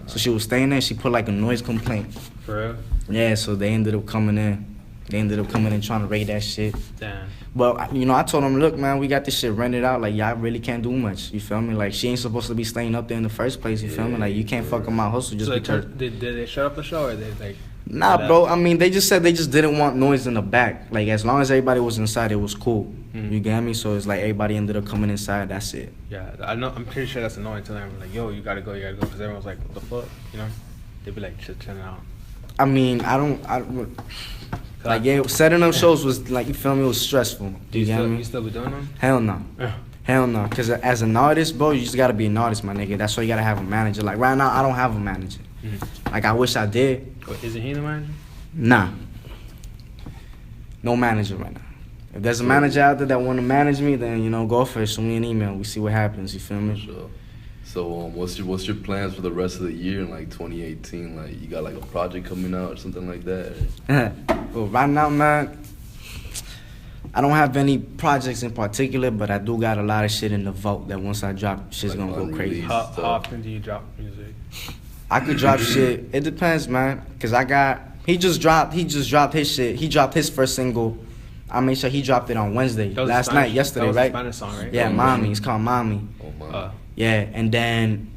D: so she was staying there. She put like a noise complaint.
C: For real?
D: Yeah, so they ended up coming in. They ended up coming and trying to raid that shit.
C: Damn.
D: But, you know, I told them, look, man, we got this shit rented out. Like, y'all really can't do much. You feel me? Like, she ain't supposed to be staying up there in the first place. You feel me? Like, you can't fuck up my hustle just because.
C: Did they shut up the show or they like?
D: Nah, bro. I mean, they just said they just didn't want noise in the back. Like, as long as everybody was inside, it was cool. You get me? So it's like everybody ended up coming inside. That's it.
C: Yeah, I know. I'm pretty sure that's annoying to them. Like, yo, you gotta go, because everyone's like, what the fuck, you know? They'd be like, shit, chilling out.
D: I mean, I don't. Like, yeah, setting up shows was, like, you feel me, it was stressful.
C: You still be doing them?
D: Hell no. Hell no. Because as an artist, bro, you just got to be an artist, my nigga. That's why you got to have a manager. Like, right now, I don't have a manager. Like, I wish I did.
C: Isn't he the manager?
D: Nah. No manager right now. If there's a manager out there that want to manage me, then, you know, go for it. Send me an email. We see what happens. You feel me?
E: Sure. So, what's your plans for the rest of the year in like 2018? Like, you got like a project coming out or something like that?
D: Well, right now, man, I don't have any projects in particular, but I do got a lot of shit in the vault that once I drop, shit's like gonna go crazy.
C: How often do you drop music?
D: I could drop shit. It depends, man, cause he just dropped his shit. He dropped his first single. I made sure he dropped it on Wednesday, yesterday, right?
C: Spanish song, right?
D: Yeah, Mommy. It's called Mommy.
E: Oh my.
D: Yeah, and then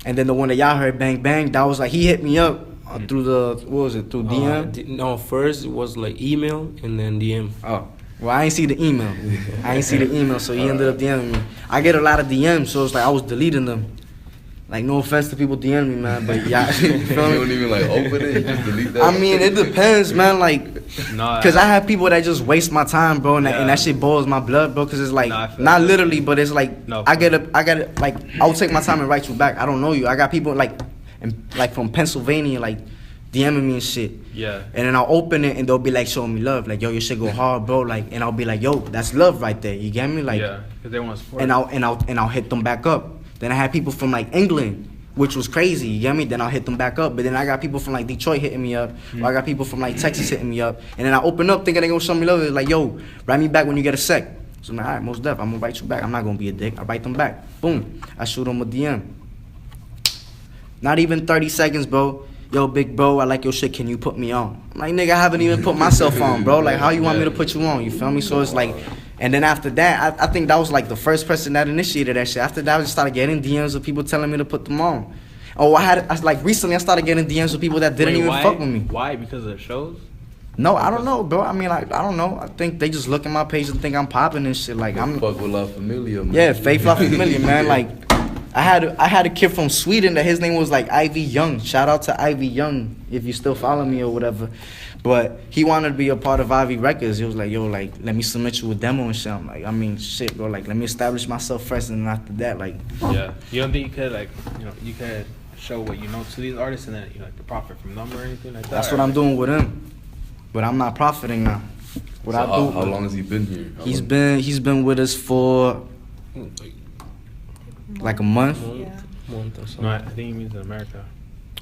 D: the one that y'all heard, Bang Bang, that was like he hit me up through through DM?
A: No, first it was like email and then DM.
D: Oh, well, I ain't see the email. So he ended up DMing me. I get a lot of DMs, so it's like I was deleting them. Like, no offense to people DMing me, man, but yeah, you feel me?
E: You don't even like open it, you just delete that?
D: I mean, it depends, man, like, cause I have people that just waste my time, bro, and that shit boils my blood, bro, cause it's like, not literally, but it's like, I gotta, like, I'll take my time and write you back. I don't know you. I got people like from Pennsylvania, like, DMing me and shit.
C: Yeah.
D: And then I'll open it and they'll be like showing me love, like, yo, your shit go hard, bro, like, and I'll be like, yo, that's love right there. You get me? Like,
C: yeah, cause they want support.
D: And I'll hit them back up. Then I had people from like England, which was crazy, you get me? Then I'll hit them back up. But then I got people from like Detroit hitting me up. Or I got people from like Texas hitting me up. And then I open up thinking they gonna show me love. It's like, yo, write me back when you get a sec. So I'm like, all right, most def, I'm gonna write you back. I'm not gonna be a dick. I write them back. Boom. I shoot them a DM. Not even 30 seconds, bro. Yo, big bro, I like your shit. Can you put me on? I'm like, nigga, I haven't even put myself on, bro. Like, how you want me to put you on? You feel me? So it's like, and then after that, I think that was like the first person that initiated that shit. After that, I just started getting DMs of people telling me to put them on. Oh, recently I started getting DMs of people that didn't even fuck with me.
C: Why? Because of the shows?
D: No, I don't know, bro. I mean, like, I don't know. I think they just look at my page and think I'm popping and shit. Like, I'm
E: fuck with La Familia, man.
D: Yeah, Faith La Familia, man. Like, I had a kid from Sweden that his name was like Ivy Young. Shout out to Ivy Young if you still follow me or whatever. But he wanted to be a part of Ivy Records. He was like, yo, like, let me submit you a demo and shit. I'm like, I mean, shit, bro. Like, let me establish myself first, and then after that, like.
C: Yeah. You don't think you could, like, you could show what you know to these artists and then, like, the profit from them or anything like that?
D: That's what I'm doing with him. But I'm not profiting now.
E: How long has he been here?
D: He's been with us for like a month.
A: Yeah. Month or something.
C: No, I think he means in America.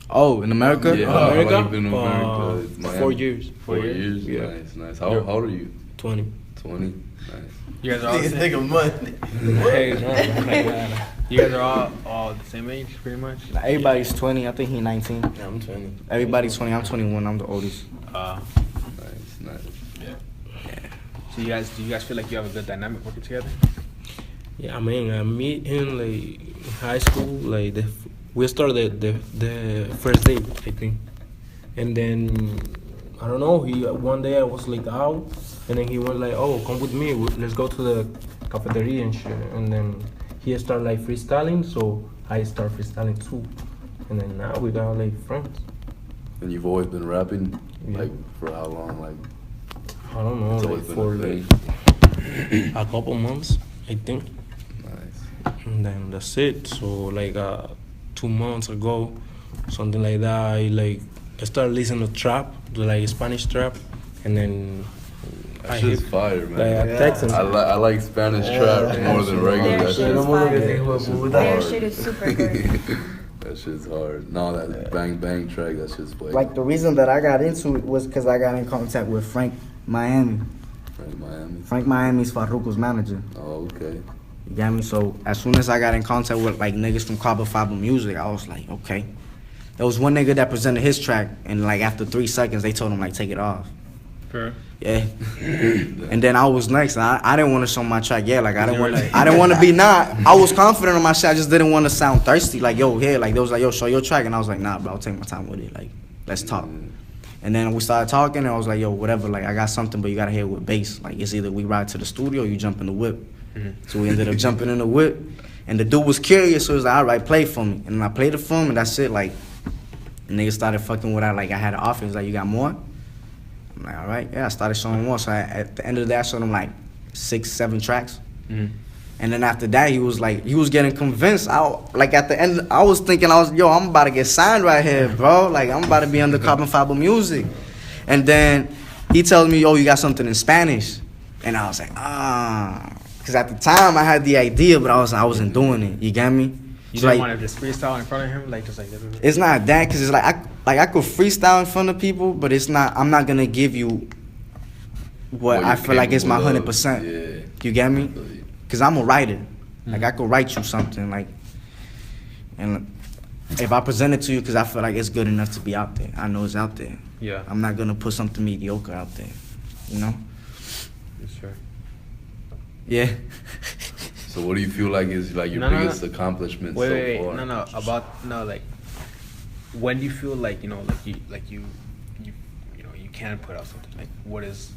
D: Oh, in America?
E: Yeah,
A: America?
E: how long you been in America?
A: 4 years.
E: 4 years?
A: Yeah.
E: Nice. How old are you?
A: 20.
E: 20? Nice.
C: You guys are all the same.
B: Think a month.
C: You guys are all the same age, pretty much?
D: Everybody's 20. I think he's 19.
A: Yeah, I'm 20.
D: Everybody's 20. I'm 21. I'm the oldest.
E: Nice.
C: Yeah. So do you guys feel like you have a good dynamic working together?
A: Yeah, I mean, I meet him like in high school. Like we started the first date, I think, and then I don't know. One day I was like out, and then he was like, "Oh, come with me. Let's go to the cafeteria and shit." And then he started like freestyling, so I start freestyling too, and then now we got like friends.
E: And you've always been rapping,
A: Yeah.
E: like for how long? Like
A: I don't know,
E: it's
A: like
E: always been
A: for
E: a
A: like
E: thing.
A: a couple months, I think.
E: Nice.
A: And then that's it. So like 2 months ago, something like that, I started listening to trap, like Spanish trap, and then
E: That shit's fire, man.
A: like, I text him.
E: I like Spanish trap more than regular.
F: Their
E: That
F: shit is fire. Their
E: hard.
F: shit is super good.
E: That shit's hard. No, that bang bang track, that shit's fire.
D: Like the reason that I got into it was because I got in contact with Frank Miami.
E: Right, Miami.
D: Frank Miami's Farruko's manager.
E: Oh, okay.
D: You got me? So as soon as I got in contact with like niggas from Carbon Fiber Music, I was like, okay. There was one nigga that presented his track, and like after 3 seconds, they told him like take it off.
C: Sure.
D: Yeah. And then I was next. I didn't want to show my track. Yeah, like I didn't want to be I was confident in my shit. I just didn't want to sound thirsty. Like yo, here, like they was like yo, show your track, and I was like nah, bro, I'll take my time with it. Like let's talk. And then we started talking, and I was like yo, whatever. Like I got something, but you gotta hear it with bass. Like it's either we ride to the studio, or you jump in the whip. So we ended up jumping in the whip, and the dude was curious, so he was like, all right, play for me. And I played it for him, and that's it. Like the nigga started fucking with that. Like I had an offer. He's like, you got more? I'm like, all right, yeah. I started showing him more. So at the end of the day, I showed him like 6, 7 tracks. And then after that, he was getting convinced. Like at the end, I was thinking, yo, I'm about to get signed right here, bro. Like I'm about to be under Carbon Fiber Music. And then he tells me, yo, you got something in Spanish. And I was like, because at the time I had the idea, but I wasn't doing it. You get me?
C: You
D: So,
C: didn't
D: like,
C: want to just freestyle in front of him, like just like.
D: it's not that, because it's like I could freestyle in front of people, but it's not. I'm not gonna give you what I feel like is my 100%.
E: Yeah.
D: You get me? Because I'm a writer. Like I could write you something, like, and if I present it to you, because I feel like it's good enough to be out there. I know it's out there.
C: Yeah.
D: I'm not gonna put something mediocre out there. You know?
C: Sure.
D: Yeah.
E: So what do you feel like is like your biggest accomplishment so far?
C: Like when do you feel like you can put out something, like what's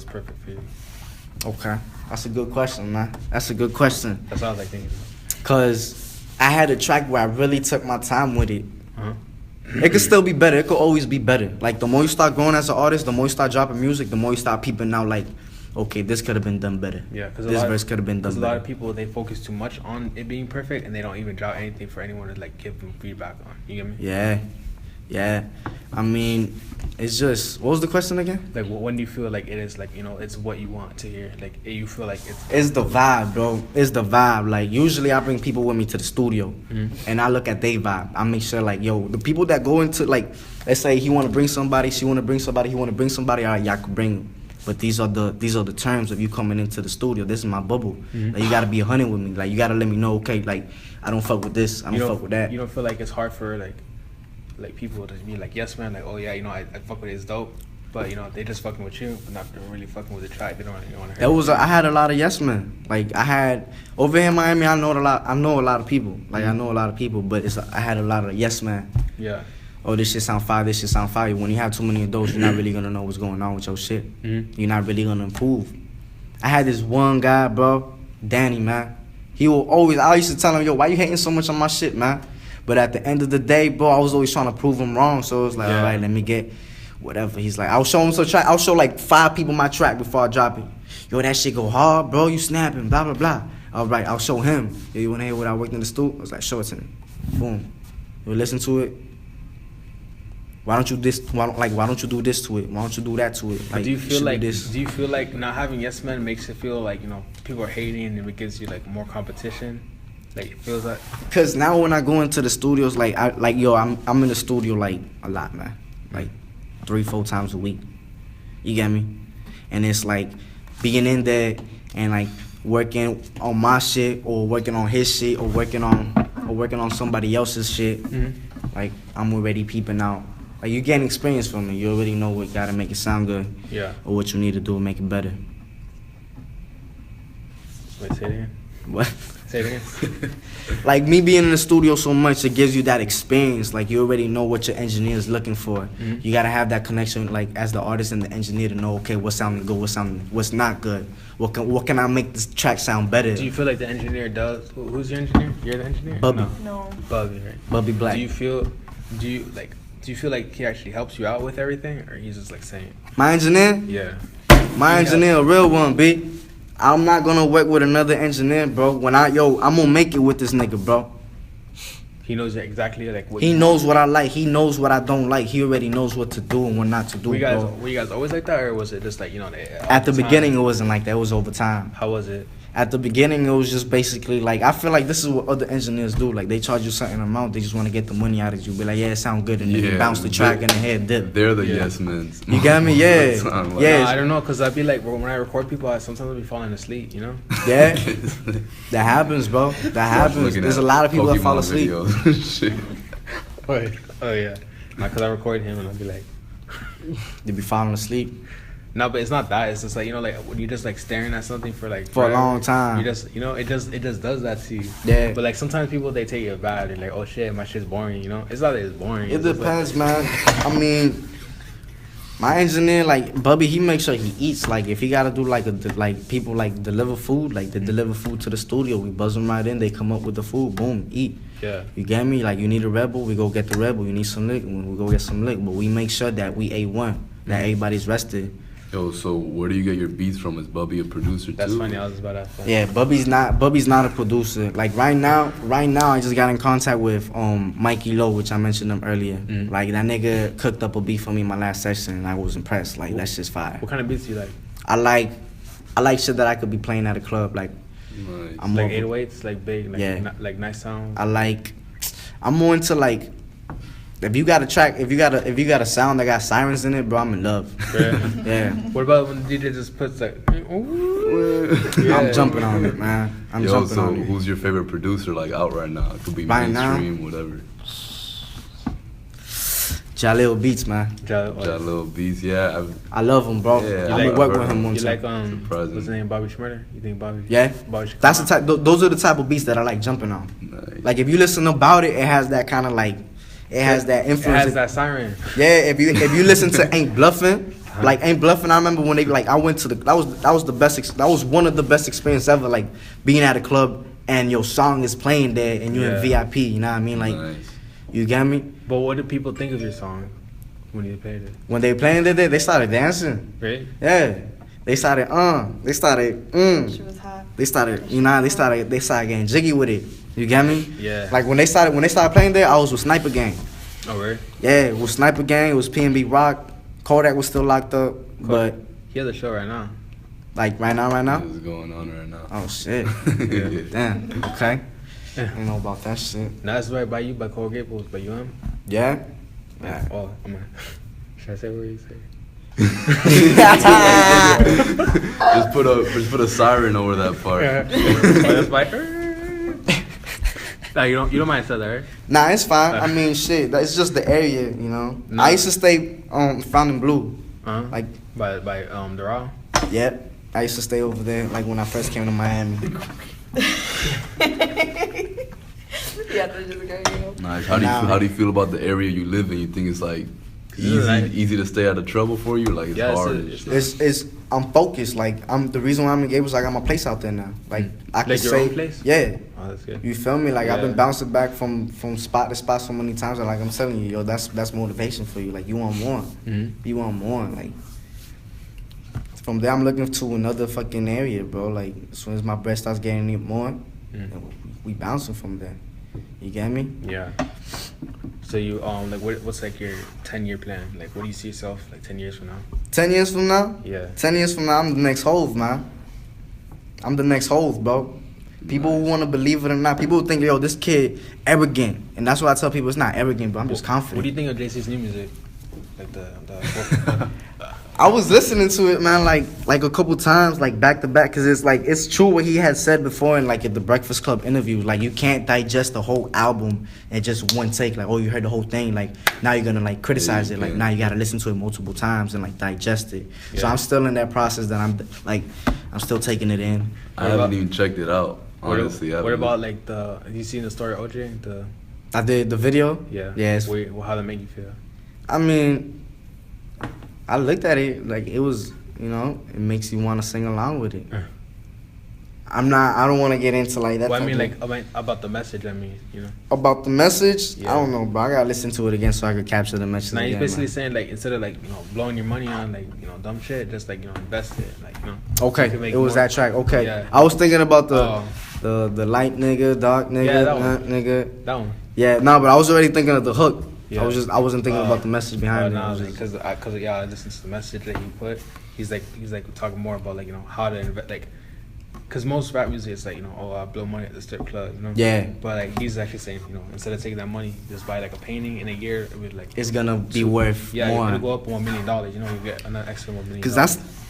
C: perfect for you?
D: Okay, that's a good question, man. That's a good question.
C: That's what I was like thinking.
D: Cause I had a track where I really took my time with it. It could still be better. It could always be better. Like the more you start growing as an artist, the more you start dropping music, the more you start peeping out like, okay, this could have been done better.
C: Yeah, because
D: this verse could have been done better.
C: A lot of people, they focus too much on it being perfect, and they don't even drop anything for anyone to like give them feedback on. You get me?
D: Yeah. I mean, it's just, what was the question again?
C: Like, when do you feel like it is like it's what you want to hear? Like, you feel like
D: it's the vibe, bro. It's the vibe. Like usually I bring people with me to the studio, and I look at their vibe. I make sure like, yo, the people that go into like, let's say he want to bring somebody, she want to bring somebody, he want to bring somebody. All right, y'all could bring them. But these are the terms of you coming into the studio. This is my bubble. Like, you gotta be 100 with me. Like you gotta let me know, okay, like I don't fuck with this, I don't fuck with that.
C: You don't feel like it's hard for like people to be like, yes man, like, oh yeah, I fuck with it, it's dope. But they just fucking with you, but not really fucking with the track. They don't want to hear.
D: I had a lot of yes men. Like I had over here in Miami, I know a lot of people. Like I know a lot of people, but I had a lot of yes man.
C: Yeah.
D: Oh, this shit sound fire, this shit sound fire. When you have too many of those, you're not really gonna know what's going on with your shit. You're not really gonna improve. I had this one guy, bro, Danny, man. I used to tell him, yo, why you hating so much on my shit, man? But at the end of the day, bro, I was always trying to prove him wrong. So it was like, all right, let me get whatever. He's like, I'll show like 5 people my track before I drop it. Yo, that shit go hard, bro. You snapping, blah, blah, blah. All right, I'll show him. Yo, you wanna hear what I worked in the studio? I was like, show it to me. Boom. You listen to it. Why don't you do this to it? Why don't you do that to it? Like,
C: do you feel like not having yes men makes it feel like people are hating and it gives you like more competition? Like it feels like.
D: Cause now when I go into the studios, I'm in the studio like a lot, man. Like 3-4 times a week. You get me? And it's like being in there and like working on my shit or working on his shit or working on somebody else's shit. Like I'm already peeping out. Like you getting experience from me. You already know what gotta make it sound good.
C: Yeah.
D: Or what you need to do to make it better.
C: Wait, say it again.
D: What?
C: Say it again.
D: Like me being in the studio so much, it gives you that experience. Like you already know what your engineer is looking for.
C: Mm-hmm.
D: You gotta have that connection, like as the artist and the engineer, to know, okay, what's sounding good, what's not good. What can I make this track sound better?
C: Do you feel like the engineer does? Who's your engineer? You're the engineer?
D: Bubby.
F: No.
C: Bubby, right?
D: Bubby Black.
C: Do you feel like he actually helps you out with everything, or he's just like saying?
D: My engineer?
C: Yeah.
D: My engineer, a real one, B. I'm not gonna work with another engineer, bro. I'm gonna make it with this nigga, bro.
C: He knows exactly like what.
D: He knows what I like. He knows what I don't like. He already knows what to do and what not to do,
C: Were you
D: bro.
C: guys always like that, or was it just like
D: At the beginning, it wasn't like that. It was over time.
C: How was it?
D: At the beginning, it was just basically like, I feel like this is what other engineers do. Like they charge you a certain amount, they just want to get the money out of you. Be like, yeah, it sound good, and then you bounce the track in the head dip.
E: They're the yes men.
D: You got me? Yeah.
E: Like,
D: Yeah.
C: No, I don't know, cause I'd be like, when I record people, sometimes I'll be falling asleep, you know.
D: Yeah. That happens, bro. That happens.
E: looking
D: There's
E: at
D: a lot of people that fall
E: Pokemon
D: asleep.
E: videos. Shit.
C: Oh yeah. Cause I record him and I'll be like,
D: They be falling asleep
C: no, but it's not that. It's just like, like when you're just like staring at something for like
D: for a
C: forever,
D: long time.
C: You just, it just does that to you.
D: Yeah.
C: But like sometimes people, they take it bad. They're like, oh shit, my shit's boring. It's not that it's boring.
D: It
C: It's just
D: depends, man. I mean, my engineer, like Bubby, he makes sure he eats. Like if he gotta do like people like deliver food, like they deliver food to the studio, we buzz them right in. They come up with the food, boom, eat.
C: Yeah.
D: You get me? Like you need a Rebel, we go get the Rebel. You need some lick, we go get some lick. But we make sure that we A1, that everybody's rested.
E: Yo, so where do you get your beats from? Is Bubby a producer
C: That's
E: too?
C: funny. I was just about to ask that.
D: Yeah, Bubby's not a producer. Like right now I just got in contact with Mikey Lowe, which I mentioned him earlier. Like that nigga cooked up a beat for me in my last session and I was impressed. Like that's just fire.
C: What kind of beats do you like?
D: I like shit that I could be playing at a club. Like
E: Nice.
D: I'm
C: Like
D: more,
C: 808s, like big, like
D: Yeah.
C: like nice sounds.
D: I'm more into like, if you got a sound that got sirens in it, bro, I'm in love.
C: Yeah.
D: Yeah.
C: What about when the DJ just puts like?
D: I'm jumping on it, man. I'm
E: Yo,
D: jumping
E: so
D: on it.
E: who's your favorite producer like out right now? It could be
D: Right now?
E: mainstream, whatever.
D: Jalil Beats, man.
E: Jalil Beats, yeah.
D: I love him, bro.
E: Yeah,
D: I'm
E: I've
D: gonna work
E: heard
D: with him
E: him.
D: one
C: You
D: time.
C: like
E: Surprising.
C: what's his name? Bobby Schmurder? You think Bobby?
D: Yeah,
C: Bobby.
D: that's the type. Those are the type of beats that I like jumping on.
E: Nice.
D: Like if you listen about it, it has that kind of like, it has that
C: It
D: influence.
C: has that siren.
D: Yeah, if you listen to Ain't Bluffin', like Ain't Bluffin', I remember when they like I went to that was one of the best experience ever. Like being at a club and your song is playing there and you're in VIP. You know what I mean? Like
E: Nice.
D: you get me?
C: But what do people think of your song when you played it?
D: When they playing it there, they started dancing.
C: Right?
D: Yeah, they started
F: She was hot.
D: They started getting jiggy with it. You get me?
C: Yeah.
D: Like when they started playing there, I was with Sniper Gang.
C: Oh, right.
D: Yeah, it was Sniper Gang. It was PNB Rock. Kodak was still locked up, but
C: He has a show right now.
D: like right now.
E: What's going on right now?
D: Oh shit. Damn. Okay. I know about that shit.
C: No, that's right by you, by Coral Gables, by UM.
D: Yeah. Yeah.
C: Oh, I'm gonna. Should I say what you say?
E: Just put a siren over that part.
C: That's by. Nah, you don't mind saying that, right?
D: Nah, it's fine. I mean, shit. It's just the area, you know.
C: No.
D: I used to stay Fountain Blue.
C: Like by the Raw.
D: Yep. I used to stay over there, like when I first came to Miami.
F: Yeah, they're just going.
E: Nice. How do you feel about the area you live in? You think it's like easy to stay out of trouble for you? Like it's hard.
D: It's I'm focused. Like the reason why I'm in Gables, I got my place out there now. Like I can
C: Like your
D: say,
C: own place?
D: yeah.
C: Oh, that's good.
D: You feel me? Like I've been
C: Yeah.
D: bouncing back from spot to spot so many times. And like I'm telling you, yo, that's motivation for you. Like you want more. You want more. Like from there, I'm looking to another fucking area, bro. Like as soon as my bread starts getting it more, we bouncing from there. You get me?
C: Yeah. So you like what's like your 10-year plan? Like what do you see yourself like 10 years from now?
D: 10 years from now?
C: Yeah.
D: 10 years from now, I'm the next Hove, man. I'm the next Hove, bro. People who want to believe it or not, people who think, yo, this kid arrogant. And that's why I tell people it's not arrogant, but I'm just confident.
C: What do you think of JC's new music? Like the
D: I was listening to it, man, like a couple times, like back to back, because it's true what he had said before in like at the Breakfast Club interview. Like you can't digest the whole album in just one take. Like, oh, you heard the whole thing. Like now you're gonna like criticize it. Like now you gotta listen to it multiple times and like digest it. So I'm still in that process that I'm I'm still taking it in.
E: I haven't even checked it out. Honestly,
C: What about like you seen the story of OJ?
D: I did the video.
C: Yeah.
D: Yes.
C: How that make you feel?
D: I mean, I looked at it like it was, it makes you want to sing along with it. I don't want to get into like that.
C: Well, I mean, about the message.
D: About the message.
C: Yeah.
D: I don't know, bro. I gotta listen to it again so I could capture the message.
C: Now he's
D: again,
C: basically
D: man.
C: saying like instead of like blowing your money on like dumb shit, just like invest it like
D: Okay,
C: you can make
D: it was
C: more.
D: that track. Okay,
C: Yeah.
D: I was thinking about
C: Oh.
D: the light nigga, dark nigga,
C: Yeah, that one.
D: nigga.
C: That one.
D: Yeah, no, but I was already thinking of the hook.
C: Yeah.
D: I wasn't thinking about the message behind it. I was just-
C: because I listened to the message that he put. He's like talking more about like how to invest like. Because most rap music is like, I blow money at the strip club,
D: Yeah.
C: But like he's actually saying, instead of taking that money, just buy like a painting in a year, it would like
D: It's gonna be worth
C: yeah,
D: more.
C: it'll go up $1 million. You get another extra $1 million.
D: Cause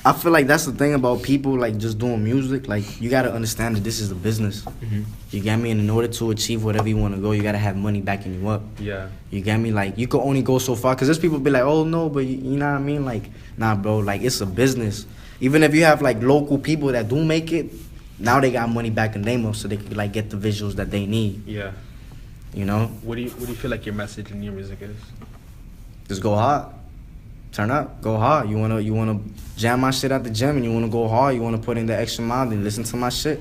D: I feel like that's the thing about people like just doing music. Like you gotta understand that this is a business.
C: Mm-hmm.
D: You get me? And in order to achieve whatever you want to go, you gotta have money backing you up.
C: Yeah.
D: You get me? Like you can only go so far. Cause there's people be like, oh no, but you know what I mean? Like nah, bro. Like it's a business. Even if you have like local people that do make it, now they got money backing them up, so they can like get the visuals that they need.
C: Yeah. What do you feel like your message in your music is?
D: Just go hard. Turn up. Go hard. You wanna jam my shit at the gym and you wanna go hard. You wanna put in the extra mile and listen to my shit.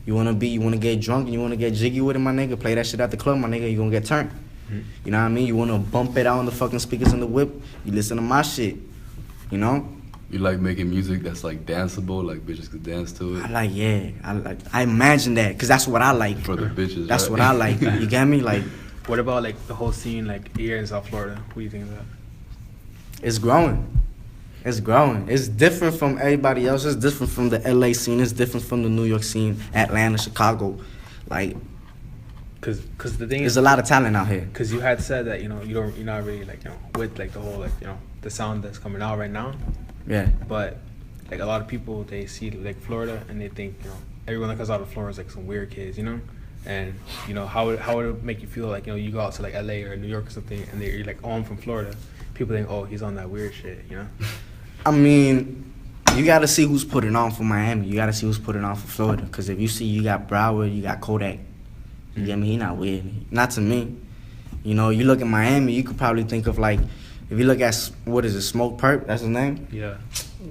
D: You wanna get drunk and you wanna get jiggy with it, my nigga. Play that shit at the club, my nigga. You gonna get turned.
C: Mm-hmm.
D: You know what I mean? You wanna bump it out on the fucking speakers in the whip. You listen to my shit.
E: You like making music that's like danceable, like bitches could dance to it?
D: I imagine that, cause that's what I like.
E: For the bitches,
D: That's
E: right?
D: what I like. You get me? Like,
C: What about like the whole scene like here in South Florida? What do you think of that?
D: it's growing. It's growing. It's different from everybody else. It's different from the LA scene. It's different from the New York scene, Atlanta, Chicago. Like,
C: Cause the thing
D: there's
C: is,
D: a lot of talent out here.
C: cause you had said that you're not really like with like the whole like the sound that's coming out right now.
D: Yeah.
C: But like a lot of people, they see like Florida and they think everyone that comes out of Florida is like some weird kids, and how would it make you feel like you go out to like LA or New York or something and you're like, oh, I'm from Florida. People think, oh, he's on that weird shit,
D: I mean, you got to see who's putting on for Miami. You got to see who's putting on for Florida. Because if you see you got Broward, you got Kodak. You get me? He not weird. Not to me. You look at Miami, you could probably think of like, if you look at, what is it, Smoke Perp? That's his name?
C: Yeah.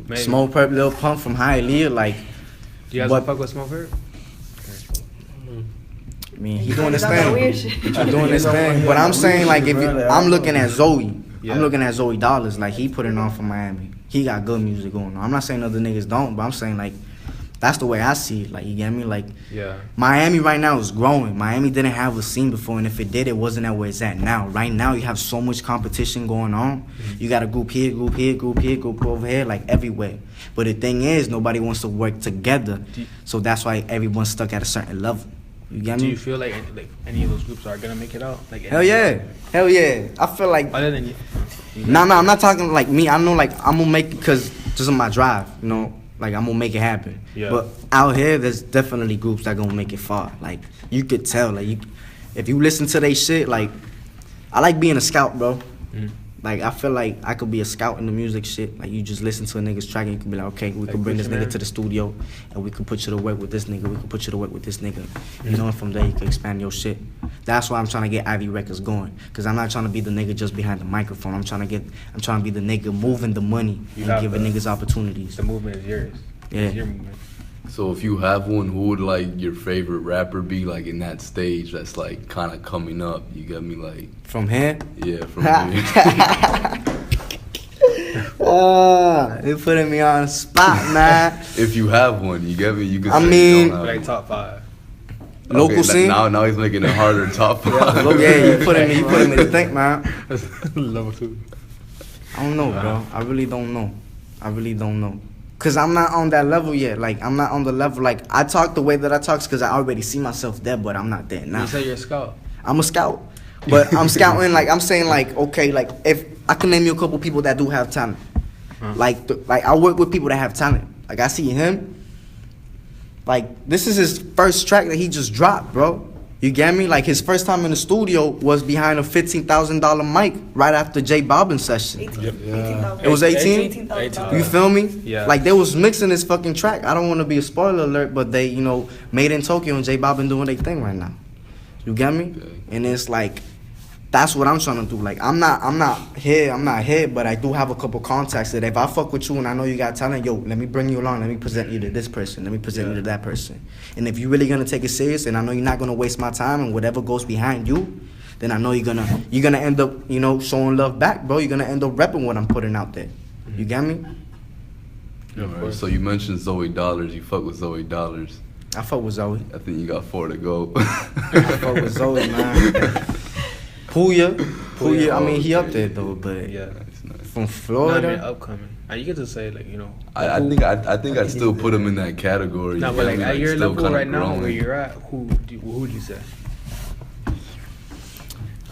C: Maybe.
D: Smoke Perp, Lil Pump from Hialeah, like.
C: Do you guys fuck with Smoke Perp?
D: I mean, he doing
F: He's
D: his
F: on that
D: thing.
F: weird shit.
D: He doing his thing. But I'm saying, like, I'm looking at Zoe.
C: Yeah.
D: I'm looking at Zoe Dollars. Like, he putting on for Miami. He got good music going on. I'm not saying other niggas don't, but I'm saying, like, that's the way I see it. Like, you get me? Like,
C: Yeah.
D: Miami right now is growing. Miami didn't have a scene before, and if it did, it wasn't at where it's at now. Right now, you have so much competition going on.
C: Mm-hmm.
D: You got a group here, group here, group here, group over here, like everywhere. But the thing is, nobody wants to work together. So that's why everyone's stuck at a certain level. You get
C: Do
D: me?
C: you feel like any of those groups are gonna make it out? Like
D: Hell yeah. Hell yeah. I feel like...
C: Other than you.
D: Nah, I'm not talking like me. I know, like, I'm gonna make it because just of my drive, Like, I'm gonna make it happen.
C: Yeah.
D: But out here, there's definitely groups that gonna make it far. Like, you could tell. Like, if you listen to they shit, like, I like being a scout, bro.
C: Mhm.
D: Like, I feel like I could be a scout in the music shit. Like, you just listen to a nigga's track and you can be like, okay, we could bring this nigga to the studio and we could put you to work with this nigga. We could put you to work with this nigga. And from there, you can expand your shit. That's why I'm trying to get Ivy Records going. Because I'm not trying to be the nigga just behind the microphone. I'm trying to be the nigga moving the money and giving niggas opportunities.
C: The movement is yours.
D: Yeah.
C: It's your movement.
E: So if you have one, who would like your favorite rapper be like in that stage that's like kind of coming up? You got me like,
D: From here?
E: yeah, from here.
D: You're putting me on the spot, man.
E: If you have one, you get me. You can.
D: I
E: say
D: mean-
E: you don't have
C: Like
E: one.
C: top 5.
D: Local scene?
E: Now he's making it harder. Top five.
D: Yeah, you putting me to think, man.
C: Level 2.
D: I don't know, bro. I really don't know. Cause I'm not on that level yet. Like, I'm not on the level. Like, I talk the way that I talk because I already see myself there, but I'm not there now.
C: You say you're a scout.
D: I'm a scout, but I'm scouting. Like, I'm saying, like, okay, like, if I can name you a couple people that do have talent, like I work with people that have talent. Like, I see him. Like, this is his first track that he just dropped, bro. You get me? Like his first time in the studio was behind a $15,000 mic right after J Bobbin session.
F: 18,000.
D: It was 18?
F: 18,000.
D: You feel me?
C: Yeah.
D: Like they was mixing this fucking track. I don't want to be a spoiler alert, but they, you know, made in Tokyo and J Bobbin doing their thing right now. You get me? And it's like, that's what I'm trying to do. Like I'm not here, but I do have a couple contacts that if I fuck with you and I know you got talent, yo, let me bring you along. Let me present you to this person. Let me present you to that person. And if you're really gonna take it serious, and I know you're not gonna waste my time and whatever goes behind you, then I know you're gonna end up, you know, showing love back, bro. You're gonna end up repping what I'm putting out there. You get me?
E: Alright, so you mentioned Zoe Dollars. You fuck with Zoe Dollars.
D: I fuck with Zoe.
E: I think you got 4 to go.
D: I fuck with Zoe, man. Puya, I mean, he up there though, but
C: Yeah.
E: Nice.
D: from
C: No, I
D: Florida.
C: mean, upcoming. And you get to say, like, you know.
E: I think I'd still put him in that category.
C: No,
E: you
C: but
E: know,
C: like at your
E: still
C: level
E: kinda
C: right now,
E: growing.
C: where you're at, who would you say?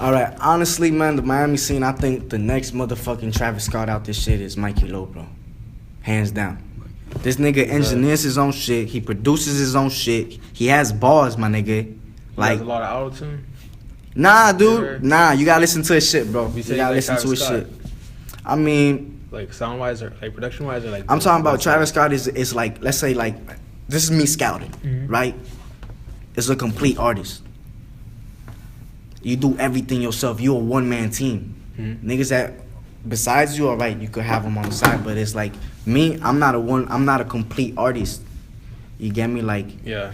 D: All right, honestly, man, the Miami scene, I think the next motherfucking Travis Scott out this shit is Mikey Lowe, bro. Hands down. This nigga engineers his own shit. He produces his own shit. He has bars, my nigga.
C: Like
D: Like,
C: a lot of auto tune.
D: nah,
C: Sure.
D: dude. Nah, you gotta listen to his shit, bro.
C: You
D: You
C: say
D: gotta
C: like
D: listen to his
C: Travis
D: shit. I mean,
C: Like sound wise or like production wise or like.
D: I'm talking about Travis Scott is like, let's say like, this is me scouting,
C: Mhm.
D: right? It's a complete artist. You do everything yourself. You a one-man team.
C: Mhm.
D: Niggas that besides you, alright, you could have them on the side, but it's like me, I'm not a complete artist. You get me? Like,
C: Yeah.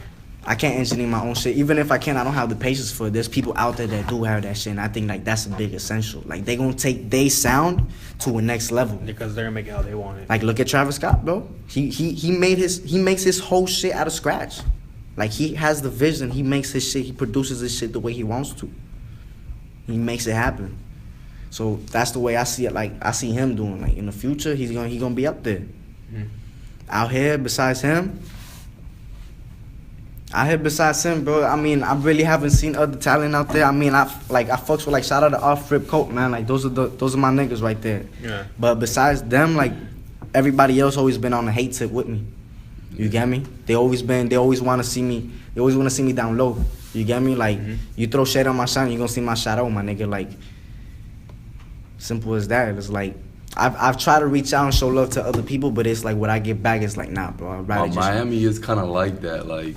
D: I can't engineer my own shit. Even if I can, I don't have the patience for it. There's people out there that do have that shit, and I think like that's a big essential. Like they gonna take they sound to a next level.
C: Because they're gonna make it how they want it.
D: Like look at Travis Scott, bro. He makes his whole shit out of scratch. Like he has the vision. He makes his shit. He produces his shit the way he wants to. He makes it happen. So that's the way I see it. Like I see him doing. Like in the future, he's gonna be up there.
C: Mhm.
D: Out here, besides him, bro. I mean, I really haven't seen other talent out there. I mean, I fucks with like shout out to Off Rip Coat, man. Like those are my niggas right there.
C: Yeah.
D: But besides them, like everybody else always been on the hate tip with me. You get me? They always want to see me. They always want to see me down low. You get me? Like you throw shade on my shine, you gonna see my shadow, my nigga. Like simple as that. It's like I've tried to reach out and show love to other people, but it's like what I get back is like nah, bro. I'd rather just
E: Miami is kind of like that. Like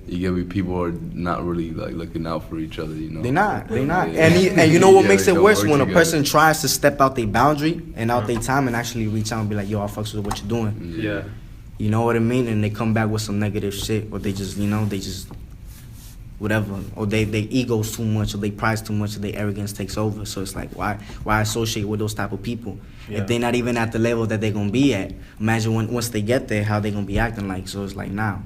E: you get me, people are not really like looking out for each other. You know,
D: They're not.
E: Yeah.
D: And you know what
E: Yeah,
D: makes
E: they
D: it
E: don't
D: worse
E: work
D: when a
E: together.
D: person tries to step out their boundary and out their time and actually reach out and be like, yo, I fucks with what you're doing.
C: Yeah.
D: You know what I mean? And they come back with some negative shit, or they just whatever, or they egos too much, or they prize too much, or their arrogance takes over. So it's like, why associate with those type of people
C: Yeah.
D: if they're not even at the level that they're gonna be at? Imagine once they get there, how they gonna be acting like. So it's like, nah,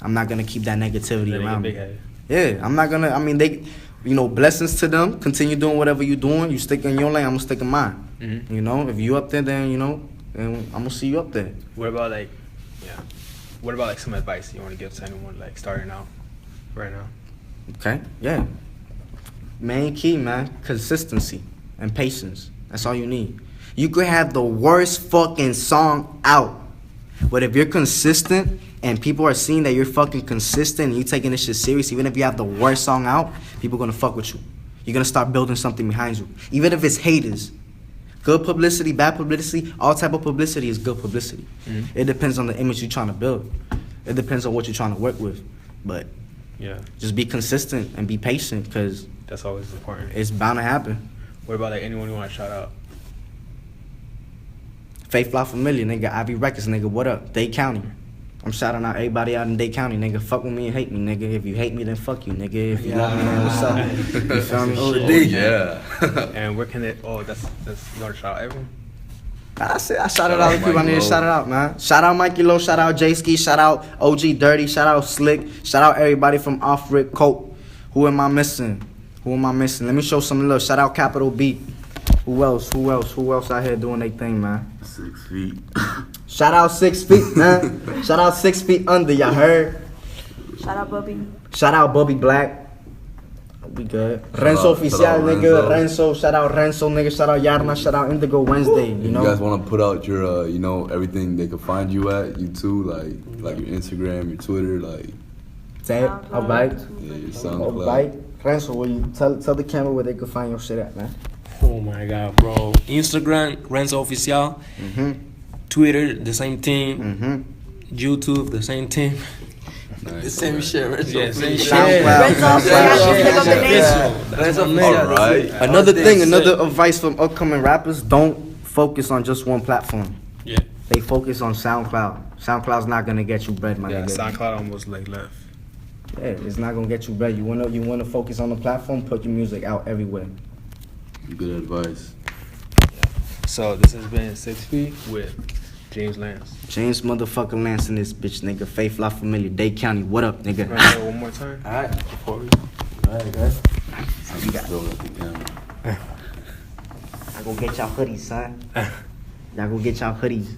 D: I'm not gonna keep that negativity
C: Then they
D: around
C: get
D: me.
C: big-headed.
D: Yeah, I'm not gonna. I mean, they, you know, blessings to them. Continue doing whatever you're doing. You stick in your lane, I'm gonna stick in mine.
C: Mhm.
D: You know, if you up there, then you know, then I'm gonna see you up there.
C: What about like, yeah? What about like some advice you want to give to anyone like starting out right now?
D: Okay, yeah. Main key, man, consistency and patience. That's all you need. You could have the worst fucking song out, but if you're consistent and people are seeing that you're fucking consistent and you taking this shit serious, even if you have the worst song out, people gonna fuck with you. You're gonna start building something behind you, even if it's haters. Good publicity, bad publicity, all type of publicity is good publicity.
C: Mhm.
D: It depends on the image you're trying to build. It depends on what you're trying to work with, but
C: Yeah,
D: just be consistent and be patient, because
C: that's always important.
D: it's bound to happen.
C: What about like anyone you want to shout out?
D: Faith La Familia, nigga. Ivy Records, nigga. What up? Dade County. I'm shouting out everybody out in Dade County, nigga. Fuck with me and hate me, nigga. If you hate me, then fuck you, nigga. If you love me, then what's up? You feel me?
E: Oh, yeah.
C: And where can it? Oh, that's you want to shout out everyone?
D: I shout out all the people I need to
E: Mikey
D: shout it out, man. Shout out Mikey Lowe, shout out J Ski, shout out OG Dirty, shout out Slick, shout out everybody from Off Rip Coat. Who am I missing? Let me show some love. Shout out Capital B. Who else out here doing their thing, man?
E: 6 feet.
D: Shout out 6 feet, man. Shout out 6 feet under, y'all heard?
F: Shout out, Bubby.
D: Shout out Bubby Black. We good.
E: Shout
D: Renzo
E: out
D: Oficial, nigga. Renzo. Shout out Renzo, nigga. Shout out Yarna. Shout out Indigo Wednesday. You know.
E: You guys want to put out your, everything they can find you at, you too, like your Instagram, your Twitter, like.
D: Say it. All right.
E: Yeah, your
D: All
E: SoundCloud.
D: right. Renzo, will you tell the camera where they can find your shit at, man?
A: Oh my god, bro. Instagram, Renzo Oficial. Twitter, the same thing. YouTube, the same thing.
E: Nice,
A: The same
E: okay.
A: shit, Renzo.
C: Yeah, same shit.
D: SoundCloud.
F: Renzo, pick up the name.
A: That's my name.
E: All right.
D: Another
A: That's
D: thing,
A: it.
D: another advice from upcoming rappers: don't focus on just one platform.
A: Yeah.
D: They focus on SoundCloud. SoundCloud's not gonna get you bread, my
C: Yeah,
D: nigga.
C: SoundCloud almost like left.
D: Yeah, it's not gonna get you bread. You wanna focus on the platform. Put your music out everywhere.
E: Good advice.
C: So this has been 6 Feet with Jameslance.
D: James motherfucking Lance in this bitch, nigga. Faith La Familia, Dade County. What up, nigga?
C: Run that one more time.
A: Alright, before we. Alright, guys.
E: I'm just throwing at the camera.
D: I go get y'all hoodies, son. Y'all go get y'all hoodies.